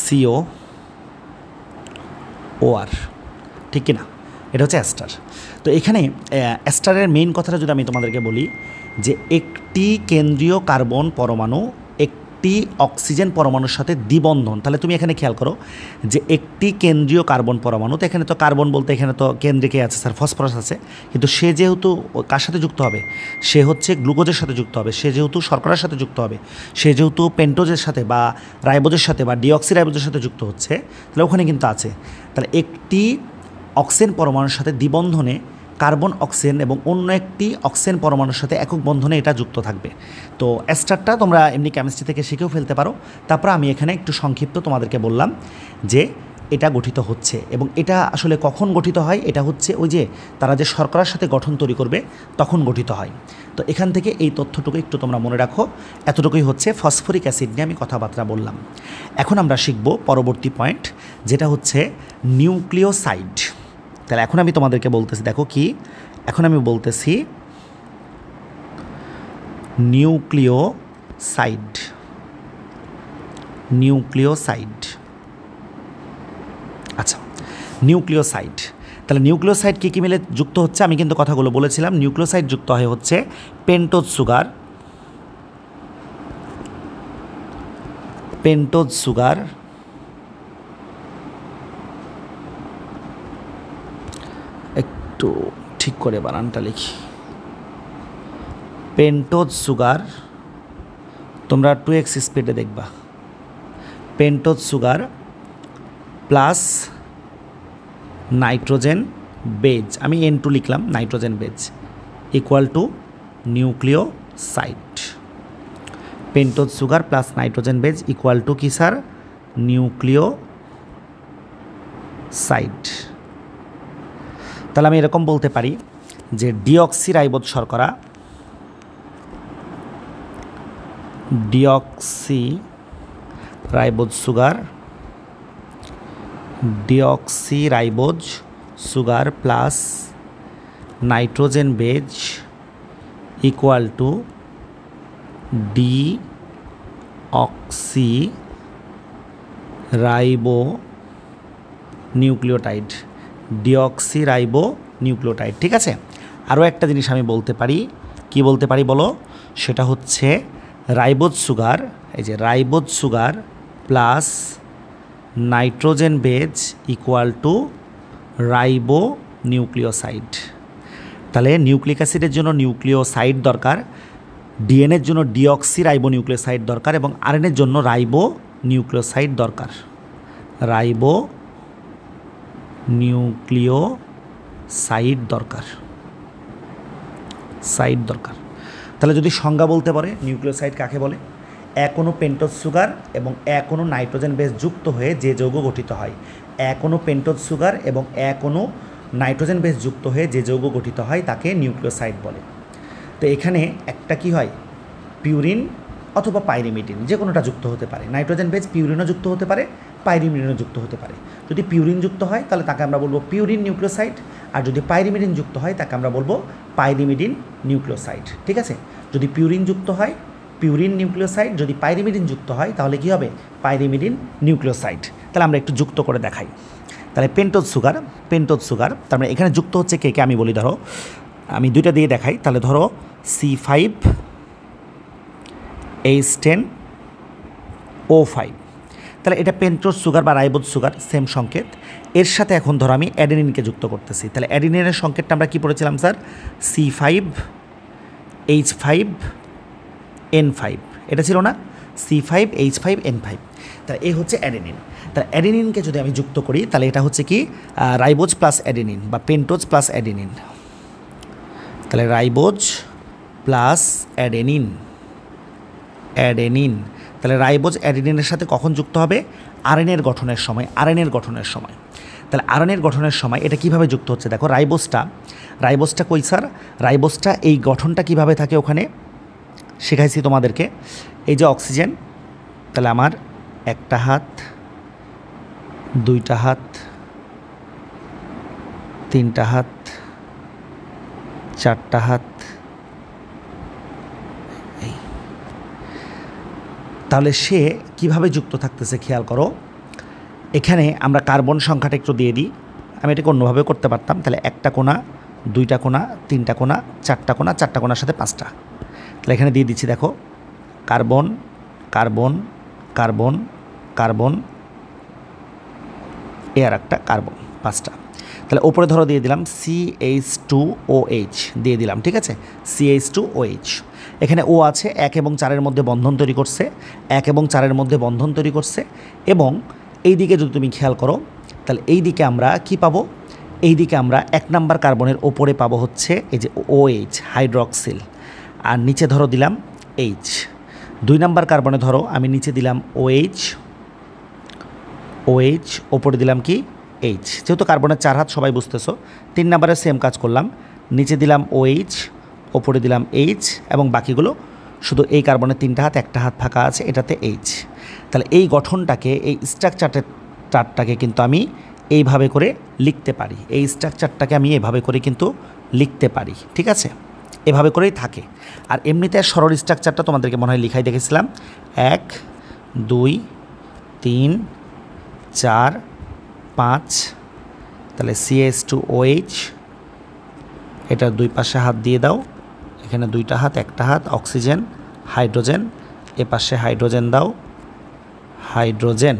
সিও ও আর, ঠিক কিনা? এটা হচ্ছে এস্টার। তো এখানে এস্টারের মেইন কথাটা যদি আমি তোমাদেরকে বলি, যে একটি কেন্দ্রীয় কার্বন পরমাণু একটি অক্সিজেন পরমাণুর সাথে দ্বিবন্ধন। তাহলে তুমি এখানে খেয়াল করো যে একটি কেন্দ্রীয় কার্বন পরমাণু, তো এখানে তো কার্বন বলতে এখানে তো কেন্দ্রিকে আছে স্যার, ফসফরাস আছে, কিন্তু সে যেহেতু কার সাথে যুক্ত হবে, সে হচ্ছে গ্লুকোজের সাথে যুক্ত হবে, সে যেহেতু শর্করার সাথে যুক্ত হবে, সে যেহেতু পেন্টোজের সাথে বা রাইবোজের সাথে বা ডিঅক্সি রাইবোজের সাথে যুক্ত হচ্ছে, তাহলে ওখানে কিন্তু আছে। তাহলে একটি অক্সিজেন পরমাণুর সাথে দ্বিবন্ধনে কার্বন অক্সিজেন এবং অন্য একটি অক্সিজেন পরমাণুর সাথে একক বন্ধনে এটা যুক্ত থাকবে। তো এস্টারটা তোমরা এমনি কেমিস্ট্রি থেকে শিখেও ফেলতে পারো। তারপর আমি এখানে একটু সংক্ষিপ্ত তোমাদেরকে বললাম যে এটা গঠিত হচ্ছে, এবং এটা আসলে কখন গঠিত হয়, এটা হচ্ছে ওই যে তারা যে শর্করার সাথে গঠন তৈরি করবে তখন গঠিত হয়। তো এখান থেকে এই তথ্যটুকু একটু তোমরা মনে রাখো। এতটুকুই হচ্ছে ফসফরিক অ্যাসিড নিয়ে আমি কথাবার্তা বললাম। এখন আমরা শিখব পরবর্তী পয়েন্ট, যেটা হচ্ছে নিউক্লিওসাইড। তাহলে এখন আমি তোমাদেরকে বলতেছি, দেখো কি, এখন আমি বলতেছি নিউক্লিওসাইড। আচ্ছা, নিউক্লিওসাইড। তাহলে নিউক্লিওসাইড কী কী মিলে যুক্ত হচ্ছে, আমি কিন্তু কথাগুলো বলেছিলাম। নিউক্লিওসাইড যুক্ত হয় হচ্ছে পেন্টোজ সুগার, একটু ঠিক করে বানানটা লিখি, পেন্টোজ সুগার, তোমরা 2x স্পিডে দেখবা, pentose sugar plus nitrogen base, আমি N2 লিখলাম, nitrogen base equal to nucleoside. Pentose sugar plus nitrogen base equal to কি স্যার? নিউক্লিওসাইড। তাহলে আমি এরকম বলতে পারি যে ডিঅক্সি রাইবোজ শর্করা, deoxyribose sugar plus nitrogen base equal to deoxyribonucleotide, ঠিক আছে। আরও একটা জিনিস আমি বলতে পারি, কি বলতে পারি বলো, সেটা হচ্ছে রাইবোজ সুগার, এই যে ribose sugar plus nitrogen base equal to ribonucleoside. তাহলে নিউক্লিক অ্যাসিডের জন্য নিউক্লিওসাইড দরকার, ডিএনএর জন্য ডিঅক্সি রাইবো নিউক্লিওসাইড দরকার এবং আরএনএর জন্য রাইবো নিউক্লিওসাইড দরকার, রাইবো নিউক্লিওসাইড দরকার, সাইড দরকার। তাহলে যদি সংজ্ঞা বলতে পারে নিউক্লিওসাইড কাকে বলে? এক অণু পেন্টোজ সুগার এবং এক অণু নাইট্রোজেন বেস যুক্ত হয়ে যে যৌগ গঠিত হয়। এক অণু পেন্টোজ সুগার এবং এক অণু নাইট্রোজেন বেস যুক্ত হয়ে যে যৌগ গঠিত হয় তাকে নিউক্লিওসাইড বলে। তো এখানে একটা কি হয়, পিউরিন অথবা পাইরিমিডিন যে কোনোটা যুক্ত হতে পারে। নাইট্রোজেন বেস পিউরিনও যুক্ত হতে পারে, পাইরিমিডিনও যুক্ত হতে পারে। যদি পিউরিন যুক্ত হয় তাহলে তাকে আমরা বলবো পিউরিন নিউক্লিওসাইড, আর যদি পাইরিমিডিন যুক্ত হয় তাকে আমরা বলবো পাইরিমিডিন নিউক্লিওসাইড। ঠিক আছে, যদি পিউরিন যুক্ত হয় পিউরিন নিউক্লিওসাইড, যদি পাইরিমিডিন যুক্ত হয় তাহলে কী হবে, পাইরিমিডিন নিউক্লিওসাইড। তাহলে আমরা একটু যুক্ত করে দেখাই। তাহলে পেন্টোজ সুগার তার মানে এখানে যুক্ত হচ্ছে কে কে আমি বলি, ধরো আমি দুইটা দিয়ে দেখাই। তাহলে ধরো C5H10O5, তাহলে এটা পেন্টোজ সুগার বা রাইবোজ সুগার, সেম সংকেত। এর সাথে এখন ধরো আমি অ্যাডেনিনকে যুক্ত করতেছি। তাহলে অ্যাডেনিনের সংকেতটা আমরা কী পড়েছিলাম স্যার? C5H5N5, এটা ছিল না? C5H5N5। তাহলে এই হচ্ছে অ্যাডেনিন। তাহলে অ্যাডেনিনকে যদি আমি যুক্ত করি তাহলে এটা হচ্ছে কি রাইবোজ প্লাস অ্যাডেনিন বা পেন্টোজ প্লাস অ্যাডেনিন। তাহলে রাইবোজ প্লাস অ্যাডেনিন, তাহলে রাইবোজ অ্যাডেনিনের সাথে কখন যুক্ত হবে? আরএনএর গঠনের সময়, তাহলে আরএনএর গঠনের সময় এটা কিভাবে যুক্ত হচ্ছে দেখো। রাইবোজটা কই স্যার? রাইবোজটা এই গঠনটা কিভাবে থাকে ওখানে শেখাইছি তোমাদেরকে। এই যে অক্সিজেন, তাহলে আমার একটা হাত, দুইটা হাত, তিনটা হাত, চারটা হাত, তাহলে সে কিভাবে যুক্ত থাকতেছে খেয়াল করো। এখানে আমরা কার্বন সংখ্যাটা একটু দিয়ে দিই, আমি এটাকে অন্যভাবে করতে পারতাম। তাহলে একটা কোণা, দুইটা কোণা, তিনটা কোণা, চারটা কোণার সাথে পাঁচটা। তাহলে এখানে দিয়ে দিচ্ছি দেখো, কার্বন কার্বন কার্বন কার্বন, আর একটা কার্বন, পাঁচটা। তাহলে ওপরে ধরো দিয়ে দিলাম CH2OH দিয়ে দিলাম, ঠিক আছে, CH2OH। এখানে ও আছে, 1 এবং 4-এর মধ্যে বন্ধন তৈরি করছে, 1 এবং 4-এর মধ্যে বন্ধন তৈরি করছে। এবং এই দিকে যদি তুমি খেয়াল করো তাহলে এই দিকে আমরা কি পাবো? এই দিকে আমরা 1 নাম্বার কার্বনের ওপরে পাবো হচ্ছে এই যে OH হাইড্রক্সিল, আর নিচে ধরো দিলাম H। 2 নাম্বার কার্বনে ধরো আমি নিচে দিলাম OH, ওপরে দিলাম কি H, যেহেতু কার্বনের 4 হাত সবাই বুঝতেছো। 3 নাম্বারে সেম কাজ করলাম, নিচে দিলাম OH, ওপরে দিলাম H, এবং বাকিগুলো শুধু এই কার্বনের 3টা হাত, একটা হাত ফাঁকা আছে, এটাতে H। তাহলে এই গঠনটাকে, এই স্ট্রাকচারটাকে কিন্তু আমি এইভাবে করে লিখতে পারি, এই স্ট্রাকচারটাকে আমি এভাবে করে কিন্তু লিখতে পারি, ঠিক আছে, এভাবে করেই থাকে। আর এমনিতে সরল স্ট্রাকচারটা তোমাদেরকে মনে হয় লিখাই দেখেছিলাম, 1 2 3 4 5। তাহলে CH2OH, এটার 2 পাশে হাত দিয়ে দাও, এখানে 2টা হাত, একটা হাত, অক্সিজেন, হাইড্রোজেন, এ পাশে হাইড্রোজেন দাও, হাইড্রোজেন,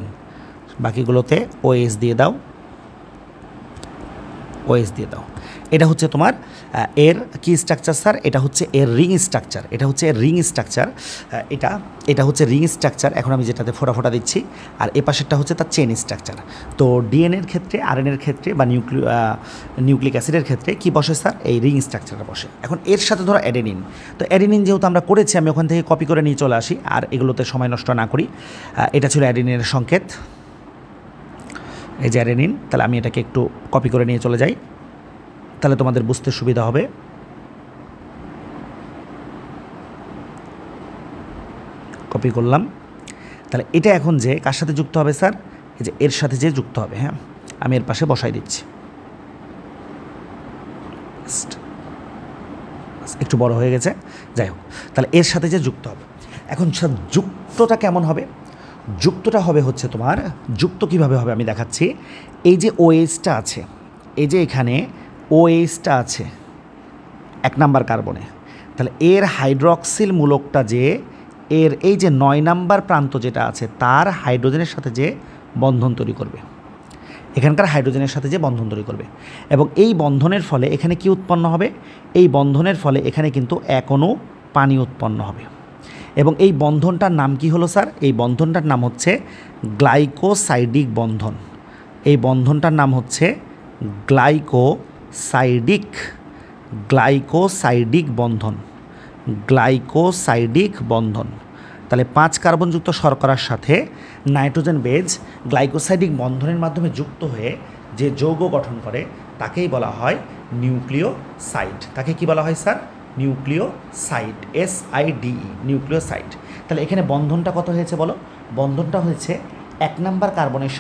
বাকিগুলোতে OH দিয়ে দাও, এটা হচ্ছে তোমার এর কি স্ট্রাকচার স্যার? এটা হচ্ছে এর রিং স্ট্রাকচার, এটা হচ্ছে রিং স্ট্রাকচার। এখন আমি যেটাতে ফোটা দিচ্ছি, আর এ পাশেরটা হচ্ছে তার চেন স্ট্রাকচার। তো ডিএনএর ক্ষেত্রে, আরএনএর ক্ষেত্রে বা নিউক্লিক অ্যাসিডের ক্ষেত্রে কি বসে স্যার? এই রিং স্ট্রাকচারটা বসে। এখন এর সাথে ধরো অ্যাডেনিন, তো অ্যাডেনিন যেহেতু আমরা করেছি আমি ওখান থেকে কপি করে নিয়ে চলে আসি, আর এগুলোতে সময় নষ্ট না করি। এটা ছিল অ্যাডেনিনের সংকেত, এই যে অ্যাডেনিন। তাহলে আমি এটাকে একটু কপি করে নিয়ে চলে যাই, তাহলে তোমাদের বুঝতে সুবিধা হবে। কপি করলাম। তাহলে এটা এখন যে কার সাথে যুক্ত হবে স্যার? এই যে এর সাথে যে যুক্ত হবে। হ্যাঁ, আমি এর পাশে বসাই দিচ্ছি, একটু বড় হয়ে গেছে, যাই হোক। তাহলে এর সাথে যে যুক্ত হবে, এখন স্যার যুক্তটা কেমন হবে? যুক্তটা হবে হচ্ছে তোমার, যুক্ত কিভাবে হবে আমি দেখাচ্ছি। এই যে OH-টা আছে, এই যে এখানে OH-টা আছে 1 নাম্বার কার্বনে, তাহলে এর হাইড্রক্সিল মূলকটা যে এর এই যে 9 নাম্বার প্রান্ত যেটা আছে তার হাইড্রোজেনের সাথে যে বন্ধন তৈরি করবে, এখানকার হাইড্রোজেনের সাথে যে বন্ধন তৈরি করবে, এবং এই বন্ধনের ফলে এখানে কি উৎপন্ন হবে? এই বন্ধনের ফলে এখানে কিন্তু এক অণু পানি উৎপন্ন হবে। এবং এই বন্ধনটার নাম কি হলো স্যার? এই বন্ধনটার নাম হচ্ছে গ্লাইকোসাইডিক বন্ধন। এই বন্ধনটার নাম হচ্ছে গ্লাইকোসাইডিক বন্ধন। গ্লাইকোসাইডিক বন্ধন। তাহলে 5 কার্বনযুক্ত শর্করার সাথে নাইট্রোজেন বেজ গ্লাইকোসাইডিক বন্ধনের মাধ্যমে যুক্ত হয়ে যে যৌগ গঠন করে তাকেই বলা হয় নিউক্লিওসাইড। তাকে কি বলা হয় স্যার? Nucleoside, SIDE, nucleoside. তাহলে এখানে বন্ধনটা কত হয়েছে বলো? বন্ধনটা হয়েছে 1 নাম্বার কার্বনের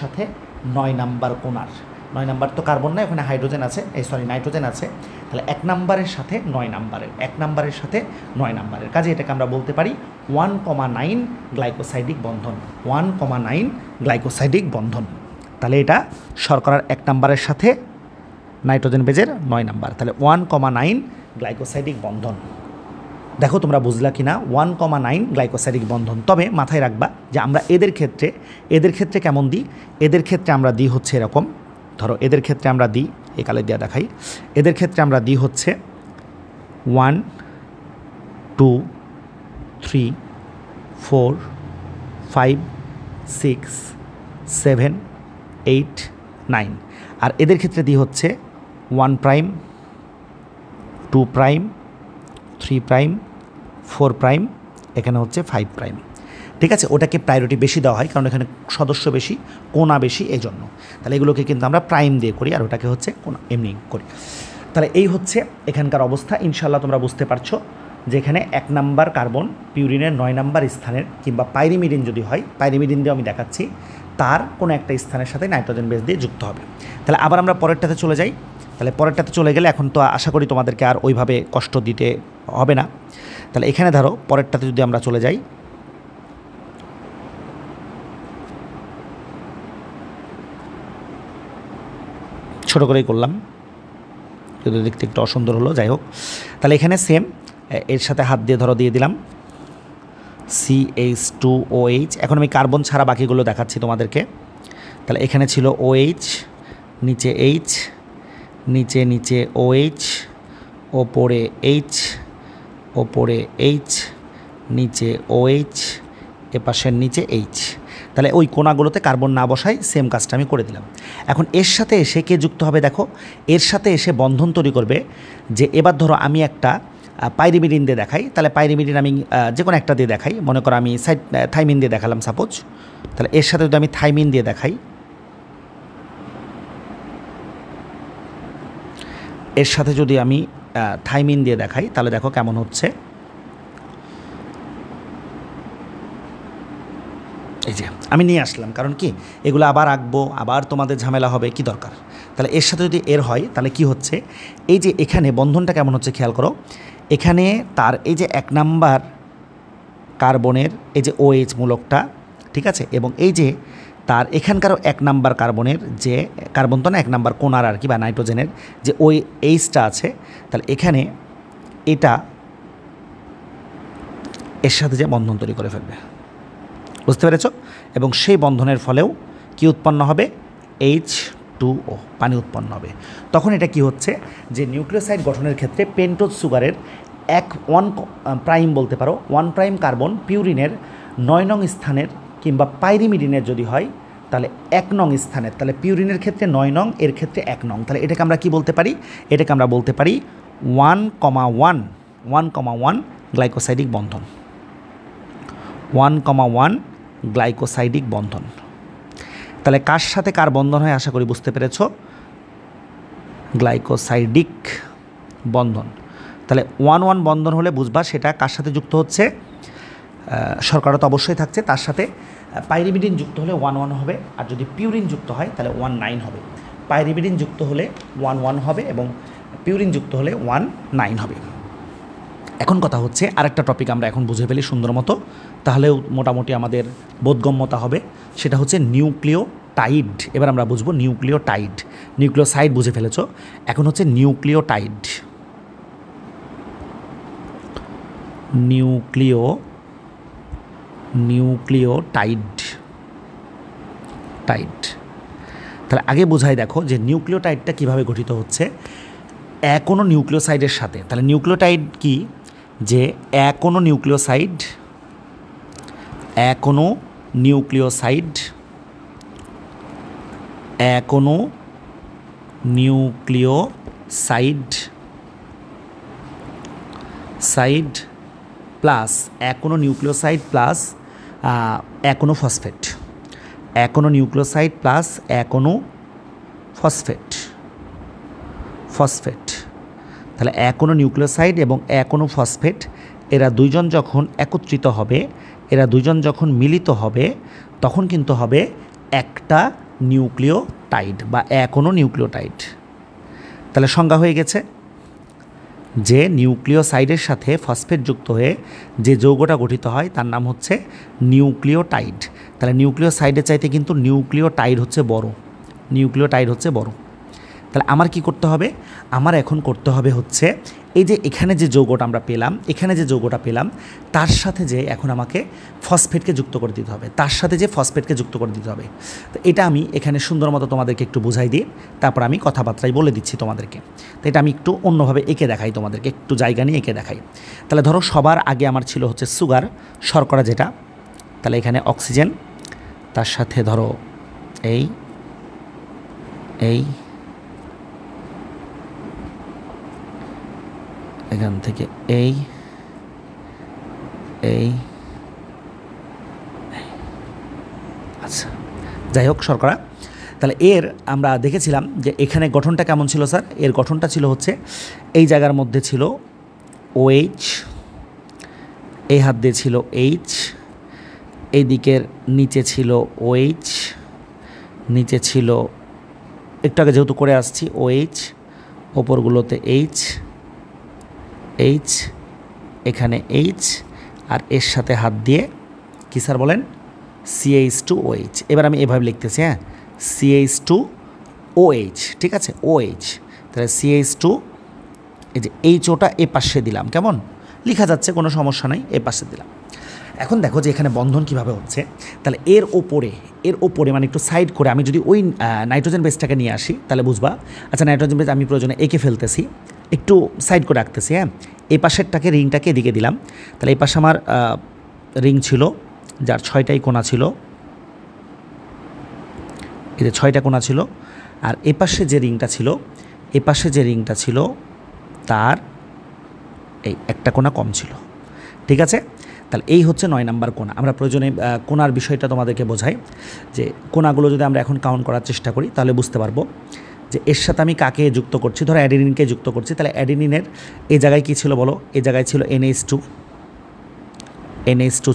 সাথে 9 নাম্বার কোণার। 9 নাম্বার তো কার্বন না, ওখানে হাইড্রোজেন আছে, নাইট্রোজেন আছে। তাহলে 1 নাম্বারের সাথে 9 নাম্বারের, 1 নাম্বারের সাথে 9 নাম্বারের কাজে এটাকে আমরা বলতে পারি 1,9 গ্লাইকোসাইডিক বন্ধন। 1,9 গ্লাইকোসাইডিক বন্ধন। তাহলে এটা শর্করার 1 নাম্বারের সাথে নাইট্রোজেন বেজের 9 নাম্বার। তাহলে 1,9 গ্লাইকোসাইডিক বন্ধন। দেখো তোমরা বুঝলা কি না? 1,9 গ্লাইকোসাইডিক বন্ধন। তবে মাথায় রাখবা যে আমরা এদের ক্ষেত্রে কেমন দিই? এদের ক্ষেত্রে আমরা দিই হচ্ছে এরকম, ধরো এদের ক্ষেত্রে আমরা দিই, এই কালে দিয়ে দেখাই, এদের ক্ষেত্রে আমরা দিই হচ্ছে 1, 2, 3, 4, 5, 6, 7, 8, 9। আর এদের ক্ষেত্রে দিই হচ্ছে 1 প্রাইম, 2 প্রাইম, 3 প্রাইম, 4 প্রাইম, এখানে হচ্ছে 5 প্রাইম। ঠিক আছে, ওটাকে প্রায়োরিটি বেশি দেওয়া হয় কারণ এখানে সদস্য বেশি, কোণা বেশি, এই জন্য। তাহলে এগুলোকে কিন্তু আমরা প্রাইম দিয়ে করি আর ওটাকে হচ্ছে কোণা এমনি করি। তাহলে এই হচ্ছে এখানকার অবস্থা। ইনশাল্লাহ তোমরা বুঝতে পারছো যে এখানে 1 নাম্বার কার্বন পিউরিনের 9 নাম্বার স্থানের, কিংবা পাইরিমিডিন যদি হয়, পাইরিমিডিন দিয়ে আমি দেখাচ্ছি, তার কোনো একটা স্থানের সাথে নাইট্রোজেন বেস দিয়ে যুক্ত হবে। তাহলে আবার আমরা পরেরটাতে চলে যাই। তাহলে পরেরটাতে চলে গেলে এখন তো আশা করি তোমাদেরকে আর ওইভাবে কষ্ট দিতে হবে না। তাহলে এখানে ধরো পরেরটাতে যদি আমরা চলে যাই, ছোট করেই করলাম, যদি দেখতে একটু অসুন্দর হলো, যাই হোক। তাহলে এখানে সেম, এর সাথে হাত দিয়ে ধরো দিয়ে দিলাম CH2OH। এখন আমি কার্বন ছাড়া বাকিগুলো দেখাচ্ছি তোমাদেরকে। তাহলে এখানে ছিল OH, নিচে H, নিচে OH, ওপরে H, ওপরে H, নিচে OH, এপাশের নিচে H। তাহলে ওই কোণাগুলোতে কার্বন না বসাই সেম কাজটা আমি করে দিলাম। এখন এর সাথে এসে কে যুক্ত হবে? দেখো এর সাথে এসে বন্ধন তৈরি করবে। যে এবার ধরো আমি একটা পাইরিমিডিন দিয়ে দেখাই, তাহলে পাইরিমিডিন আমি যে কোনো একটা দিয়ে দেখাই, মনে করো আমি থাইমিন দিয়ে দেখালাম সাপোজ। তাহলে এর সাথে যদি আমি থাইমিন দিয়ে দেখাই, এর সাথে যদি আমি থাইমিন দিয়ে দেখাই, তাহলে দেখো কেমন হচ্ছে। এই যে আমি নিয়ে আসলাম, কারণ কি এগুলো আবার আঁকবো, আবার তোমাদের ঝামেলা হবে, কি দরকার। তাহলে এর সাথে যদি এর হয় তাহলে কি হচ্ছে, এই যে এখানে বন্ধনটা কেমন হচ্ছে খেয়াল করো। এখানে তার এই যে 1 নাম্বার কার্বনের এই যে OH মূলকটা, ঠিক আছে, এবং এই যে তার এখানকারও 1 নাম্বার কার্বনের যে কার্বন তো না 1 নাম্বার কোণার আর কি, বা নাইট্রোজেনের যে ওই Hটা আছে, তাহলে এখানে এটা এর সাথে যে বন্ধন তৈরি করে ফেলবে, বুঝতে পেরেছ? এবং সেই বন্ধনের ফলেও কি উৎপন্ন হবে? H2O, পানি উৎপন্ন হবে। তখন এটা কি হচ্ছে যে নিউক্লিওসাইড গঠনের ক্ষেত্রে পেন্টোজ সুগারের 1 প্রাইম বলতে পারো, 1 প্রাইম কার্বন পিউরিনের 9 নং স্থানের কিংবা পাইরিমিডিনের যদি হয় তাহলে 1 নং স্থানের, তাহলে পিউরিনের ক্ষেত্রে 9 নং, এর ক্ষেত্রে 1 নং। তাহলে এটাকে আমরা কি বলতে পারি? এটাকে আমরা বলতে পারি 1,1 গ্লাইকোসাইডিক বন্ধন। 1,1 গ্লাইকোসাইডিক বন্ধন। তাহলে কার সাথে কার বন্ধন হয় আশা করি বুঝতে পেরেছ? গ্লাইকোসাইডিক বন্ধন। তাহলে 1,1 বন্ধন হলে বুঝবা সেটা কার সাথে যুক্ত হচ্ছে। শর্করা তো অবশ্যই থাকছে, তার সাথে পাইরিমিডিন যুক্ত হলে 1,1 হবে, আর যদি পিউরিন যুক্ত হয় তাহলে 1,9 হবে। পাইরিমিডিন যুক্ত হলে 1,1 হবে এবং পিউরিন যুক্ত হলে 1,9 হবে। এখন কথা হচ্ছে আরেকটা টপিক আমরা এখন বুঝে ফেলি সুন্দর মতো, তাহলেও মোটামুটি আমাদের বোধগম্যতা হবে। সেটা হচ্ছে নিউক্লিওটাইড। এবার আমরা বুঝবো নিউক্লিওটাইড। নিউক্লিওসাইড বুঝে ফেলেছ, এখন হচ্ছে নিউক্লিওটাইড। নিউক্লিওটাইড। তাহলে আগে বোঝাই, দেখো যে নিউক্লিওটাইডটা কীভাবে গঠিত হচ্ছে। কোনো নিউক্লিওসাইডের সাথে, তাহলে নিউক্লিওটাইড কি, যে কোনো নিউক্লিওসাইড কোনো নিউক্লিওসাইড কোনো নিউক্লিওসাইড প্লাস কোনো নিউক্লিওসাইড প্লাস কোনো ফসফেট, কোনো নিউক্লিওসাইড প্লাস কোনো ফসফেট, তাহলে কোনো নিউক্লিওসাইড এবং কোনো ফসফেট এরা দুইজন যখন একত্রিত হবে, এরা দুইজন যখন মিলিত হবে, তখন কিন্তু হবে একটা নিউক্লিওটাইড বা কোনো নিউক্লিওটাইড। তাহলে সংজ্ঞা হয়ে গেছে যে নিউক্লিওসাইডের সাথে ফসফেট যুক্ত হয়ে যে যৌগটা গঠিত হয় তার নাম হচ্ছে নিউক্লিওটাইড। তাহলে নিউক্লিওসাইডের চাইতে কিন্তু নিউক্লিওটাইড হচ্ছে বড়, নিউক্লিওটাইড হচ্ছে বড়। তাহলে আমার কি করতে হবে, আমার এখন করতে হবে হচ্ছে এই যে এখানে যে যৌগটা আমরা পেলাম, এখানে যে যৌগটা পেলাম তার সাথে যে এখন আমাকে ফসফেটকে যুক্ত করে দিতে হবে, তার সাথে যে ফসফেটকে যুক্ত করে দিতে হবে। তো এটা আমি এখানে সুন্দর মতো তোমাদেরকে একটু বুঝাই দিই, তারপর আমি কথাবার্তায় বলে দিচ্ছি তোমাদেরকে। তো এটা আমি একটু অন্যভাবে এঁকে দেখাই তোমাদেরকে, একটু জায়গা নিয়ে এঁকে দেখাই। তাহলে ধরো সবার আগে আমার ছিল হচ্ছে সুগার, শর্করা যেটা, তাহলে এখানে অক্সিজেন, তার সাথে ধরো এই এখান থেকে আচ্ছা যাই হোক শর্করা। তাহলে এর আমরা দেখেছিলাম যে এখানে গঠনটা কেমন ছিল স্যার, এর গঠনটা ছিল হচ্ছে এই জায়গার মধ্যে ছিল OH, এই হাত দিয়ে ছিল H, এই দিকের নিচে ছিল OH, নিচে ছিল একটু আগে যেহেতু করে আসছি OH, ওপরগুলোতে H, এখানে H, আর এর সাথে হাত দিয়ে কি স্যার বলেন, CH2OH। এবার আমি এভাবে লিখতেছি, হ্যাঁ, CH2OH, ঠিক আছে, OH। তাহলে CH2, এই যে HOটা এ পাশে দিলাম, কেমন লেখা যাচ্ছে, কোনো সমস্যা নাই, এ পাশে দিলাম। এখন দেখো যে এখানে বন্ধন কিভাবে হচ্ছে। তাহলে এর ওপরে মানে একটু সাইড করে আমি যদি ওই নাইট্রোজেন বেসটাকে নিয়ে আসি তাহলে বুঝবা। আচ্ছা নাইট্রোজেন বেস আমি প্রয়োজনে এঁকে ফেলতেছি, একটু সাইড করে রাখতেছি, হ্যাঁ। এই পাশেরটাকে রিংটাকে এদিকে দিলাম। তাহলে এই পাশে আমার রিং ছিল যার 6টাই কোণা ছিল, এই যে 6টা কোণা ছিল। আর এ পাশে যে রিংটা ছিল তার এই একটা কোণা কম ছিল, ঠিক আছে। তাহলে এই হচ্ছে 9 নাম্বার কোণা। আমরা প্রয়োজনে কোণার বিষয়টা তোমাদেরকে বোঝাই, যে কোণাগুলো যদি আমরা এখন কাউন্ট করার চেষ্টা করি তাহলে বুঝতে পারবো যে এর সাথে আমি কাকে যুক্ত করছি। ধরো অ্যাডেনিনকে যুক্ত করছি, তাহলে অ্যাডেনিনের এই জায়গায় কী ছিল বলো, এই জায়গায় ছিল NH2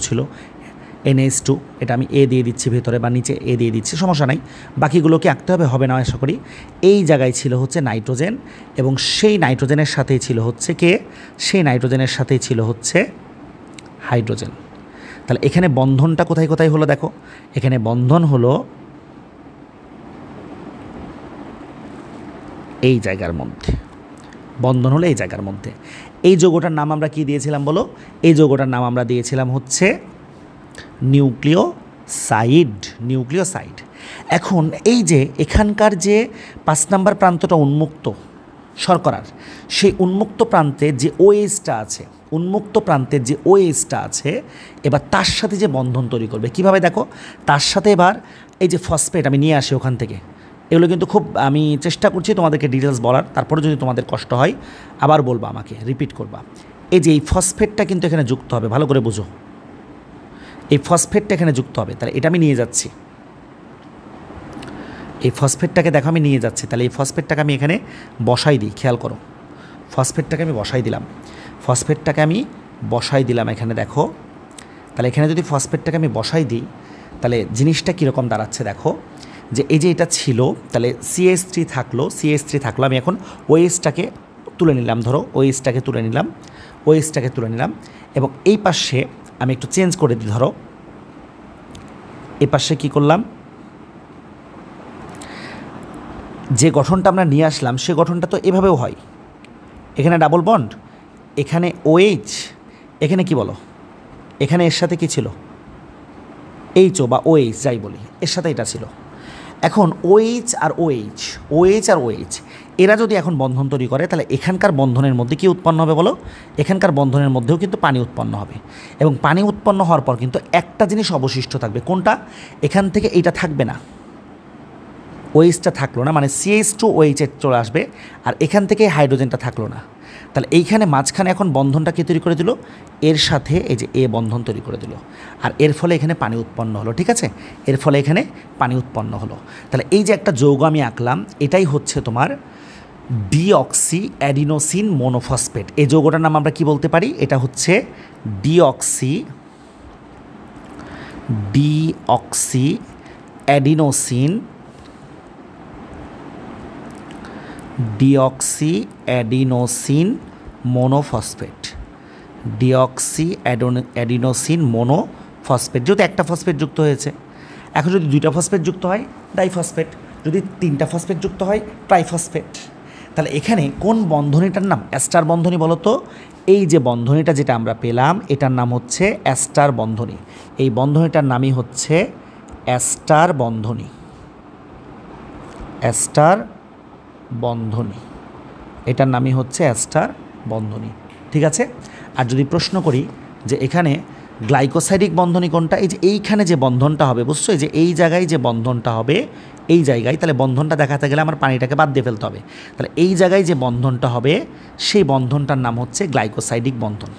ছিল, NH2, এটা আমি এ দিয়ে দিচ্ছি ভেতরে বা নিচে এ দিয়ে দিচ্ছি, সমস্যা নাই। বাকিগুলোকে আঁকতে হবে না আশা করি। এই জায়গায় ছিল হচ্ছে নাইট্রোজেন, এবং সেই নাইট্রোজেনের সাথেই ছিল হচ্ছে কে, সেই নাইট্রোজেনের সাথেই ছিল হচ্ছে হাইড্রোজেন। তাহলে এখানে বন্ধনটা কোথায় কোথায় হলো দেখো, এখানে বন্ধন হলো এই জায়গার মধ্যে, বন্ধন হলো এই জায়গার মধ্যে। এই যৌগটার নাম আমরা কি দিয়েছিলাম বলো, এই যৌগটার নাম আমরা দিয়েছিলাম হচ্ছে নিউক্লিওসাইড। এখন এই যে এখানকার যে 5 নাম্বার প্রান্তটা উন্মুক্ত শর্করার, সেই উন্মুক্ত প্রান্তে যে OH-টা আছে, এবার তার সাথে যে বন্ধন তৈরি করবে কিভাবে দেখো, তার সাথে এবার এই যে ফসফেট আমি নিয়ে আসি ওখান থেকে, এগুলো কিন্তু খুব আমি চেষ্টা করছি তোমাদেরকে ডিটেলস বলার, তারপরে যদি তোমাদের কষ্ট হয় আবার বলবা, আমাকে রিপিট করবা। এই যে এই ফসফেটটা কিন্তু এখানে যুক্ত হবে, ভালো করে বুঝো, এই ফসফেটটা এখানে যুক্ত হবে। তাহলে এটা আমি নিয়ে যাচ্ছি, এই ফসফেটটাকে দেখো আমি নিয়ে যাচ্ছি। তাহলে এই ফসফেটটাকে আমি এখানে বসাই দিই, খেয়াল করো, ফসফেটটাকে আমি বসাই দিলাম এখানে দেখো। তাহলে এখানে যদি ফসফেটটাকে আমি বসাই দিই তাহলে জিনিসটা কীরকম দাঁড়াচ্ছে দেখো, যে এই যে এটা ছিল, তাহলে CH3 থাকলো, আমি এখন OH-টাকে তুলে নিলাম, ধরো OH-টাকে তুলে নিলাম, এবং এই পাশে আমি একটু চেঞ্জ করে দিই, ধরো এই পাশে কী করলাম, যে গঠনটা আমরা নিয়ে আসলাম সে গঠনটা তো এভাবেও হয়, এখানে ডাবল বন্ড, এখানে OH, এখানে কি বলো, এখানে এর সাথে কি ছিল HO বা OH যাই বলি, এর সাথে এটা ছিল। এখন OH আর OH এরা যদি এখন বন্ধন তৈরি করে তাহলে এখানকার বন্ধনের মধ্যে কী উৎপন্ন হবে বলো? এখানকার বন্ধনের মধ্যেও কিন্তু পানি উৎপন্ন হবে, এবং পানি উৎপন্ন হওয়ার পর কিন্তু একটা জিনিস অবশিষ্ট থাকবে। কোনটা? এখান থেকে এইটা থাকবে না, ওএইচটা থাকলো না, মানে CH2OH চলে আসবে, আর এখান থেকে হাইড্রোজেনটা থাকলো না। তাহলে এইখানে মাঝখানে এখন বন্ধনটা কে তৈরি করে দিল? এর সাথে এই যে এ বন্ধন তৈরি করে দিল, আর এর ফলে এখানে পানি উৎপন্ন হলো। ঠিক আছে, এর ফলে এখানে পানি উৎপন্ন হলো। তাহলে এই যে একটা যৌগ আমি আঁকলাম, এটাই হচ্ছে তোমার ডিঅক্সি অ্যাডিনোসিন মোনোফসফেট। এই যৌগটার নাম আমরা কি বলতে পারি? এটা হচ্ছে ডিঅক্সি অ্যাডিনোসিন মোনোফসফেট। অ্যাডিনোসিন মোনোফসফেট, যেহেতু একটা ফসফেট যুক্ত হয়েছে। এখন যদি দুইটা ফসফেট যুক্ত হয় ডাইফসফেট, যদি তিনটা ফসফেট যুক্ত হয় ট্রাইফসফেট। তাহলে এখানে কোন বন্ধনীটার নাম অ্যাস্টার বন্ধনী বলো তো? এই যে বন্ধনীটা যেটা আমরা পেলাম এটার নাম হচ্ছে অ্যাস্টার বন্ধনী। এই বন্ধনীটার নামই হচ্ছে অ্যাস্টার বন্ধনী। এটার নামই হচ্ছে অ্যাস্টার বন্ধনী। ঠিক আছে। আর যদি প্রশ্ন করি যে এখানে গ্লাইকোসাইডিক বন্ধনী কোনটা, এই যে এইখানে যে বন্ধনটা হবে, বুঝছো? এই যে এই জায়গায় যে বন্ধনটা হবে, এই জায়গায়, তাহলে বন্ধনটা দেখাতে গেলে আমার পানিটাকে বাদ দিয়ে ফেলতে হবে। তাহলে এই জায়গায় যে বন্ধনটা হবে সেই বন্ধনটার নাম হচ্ছে গ্লাইকোসাইডিক বন্ধন।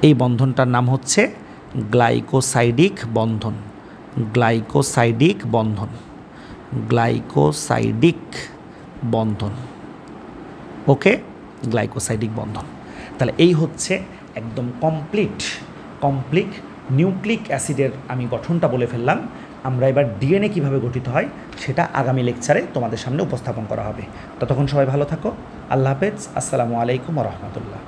এই বন্ধনটার নাম হচ্ছে গ্লাইকোসাইডিক বন্ধন। ওকে, গ্লাইকোসাইডিক বন্ধন। তাহলে এই হচ্ছে একদম কমপ্লিট নিউক্লিক অ্যাসিডের আমি গঠনটা বলে ফেললাম। আমরা এবার ডিএনএ কীভাবে গঠিত হয় সেটা আগামী লেকচারে তোমাদের সামনে উপস্থাপন করা হবে। ততক্ষণ সবাই ভালো থাকো। আল্লাহ হাফেজ। আসসালামু আলাইকুম ওয়া রাহমাতুল্লাহ।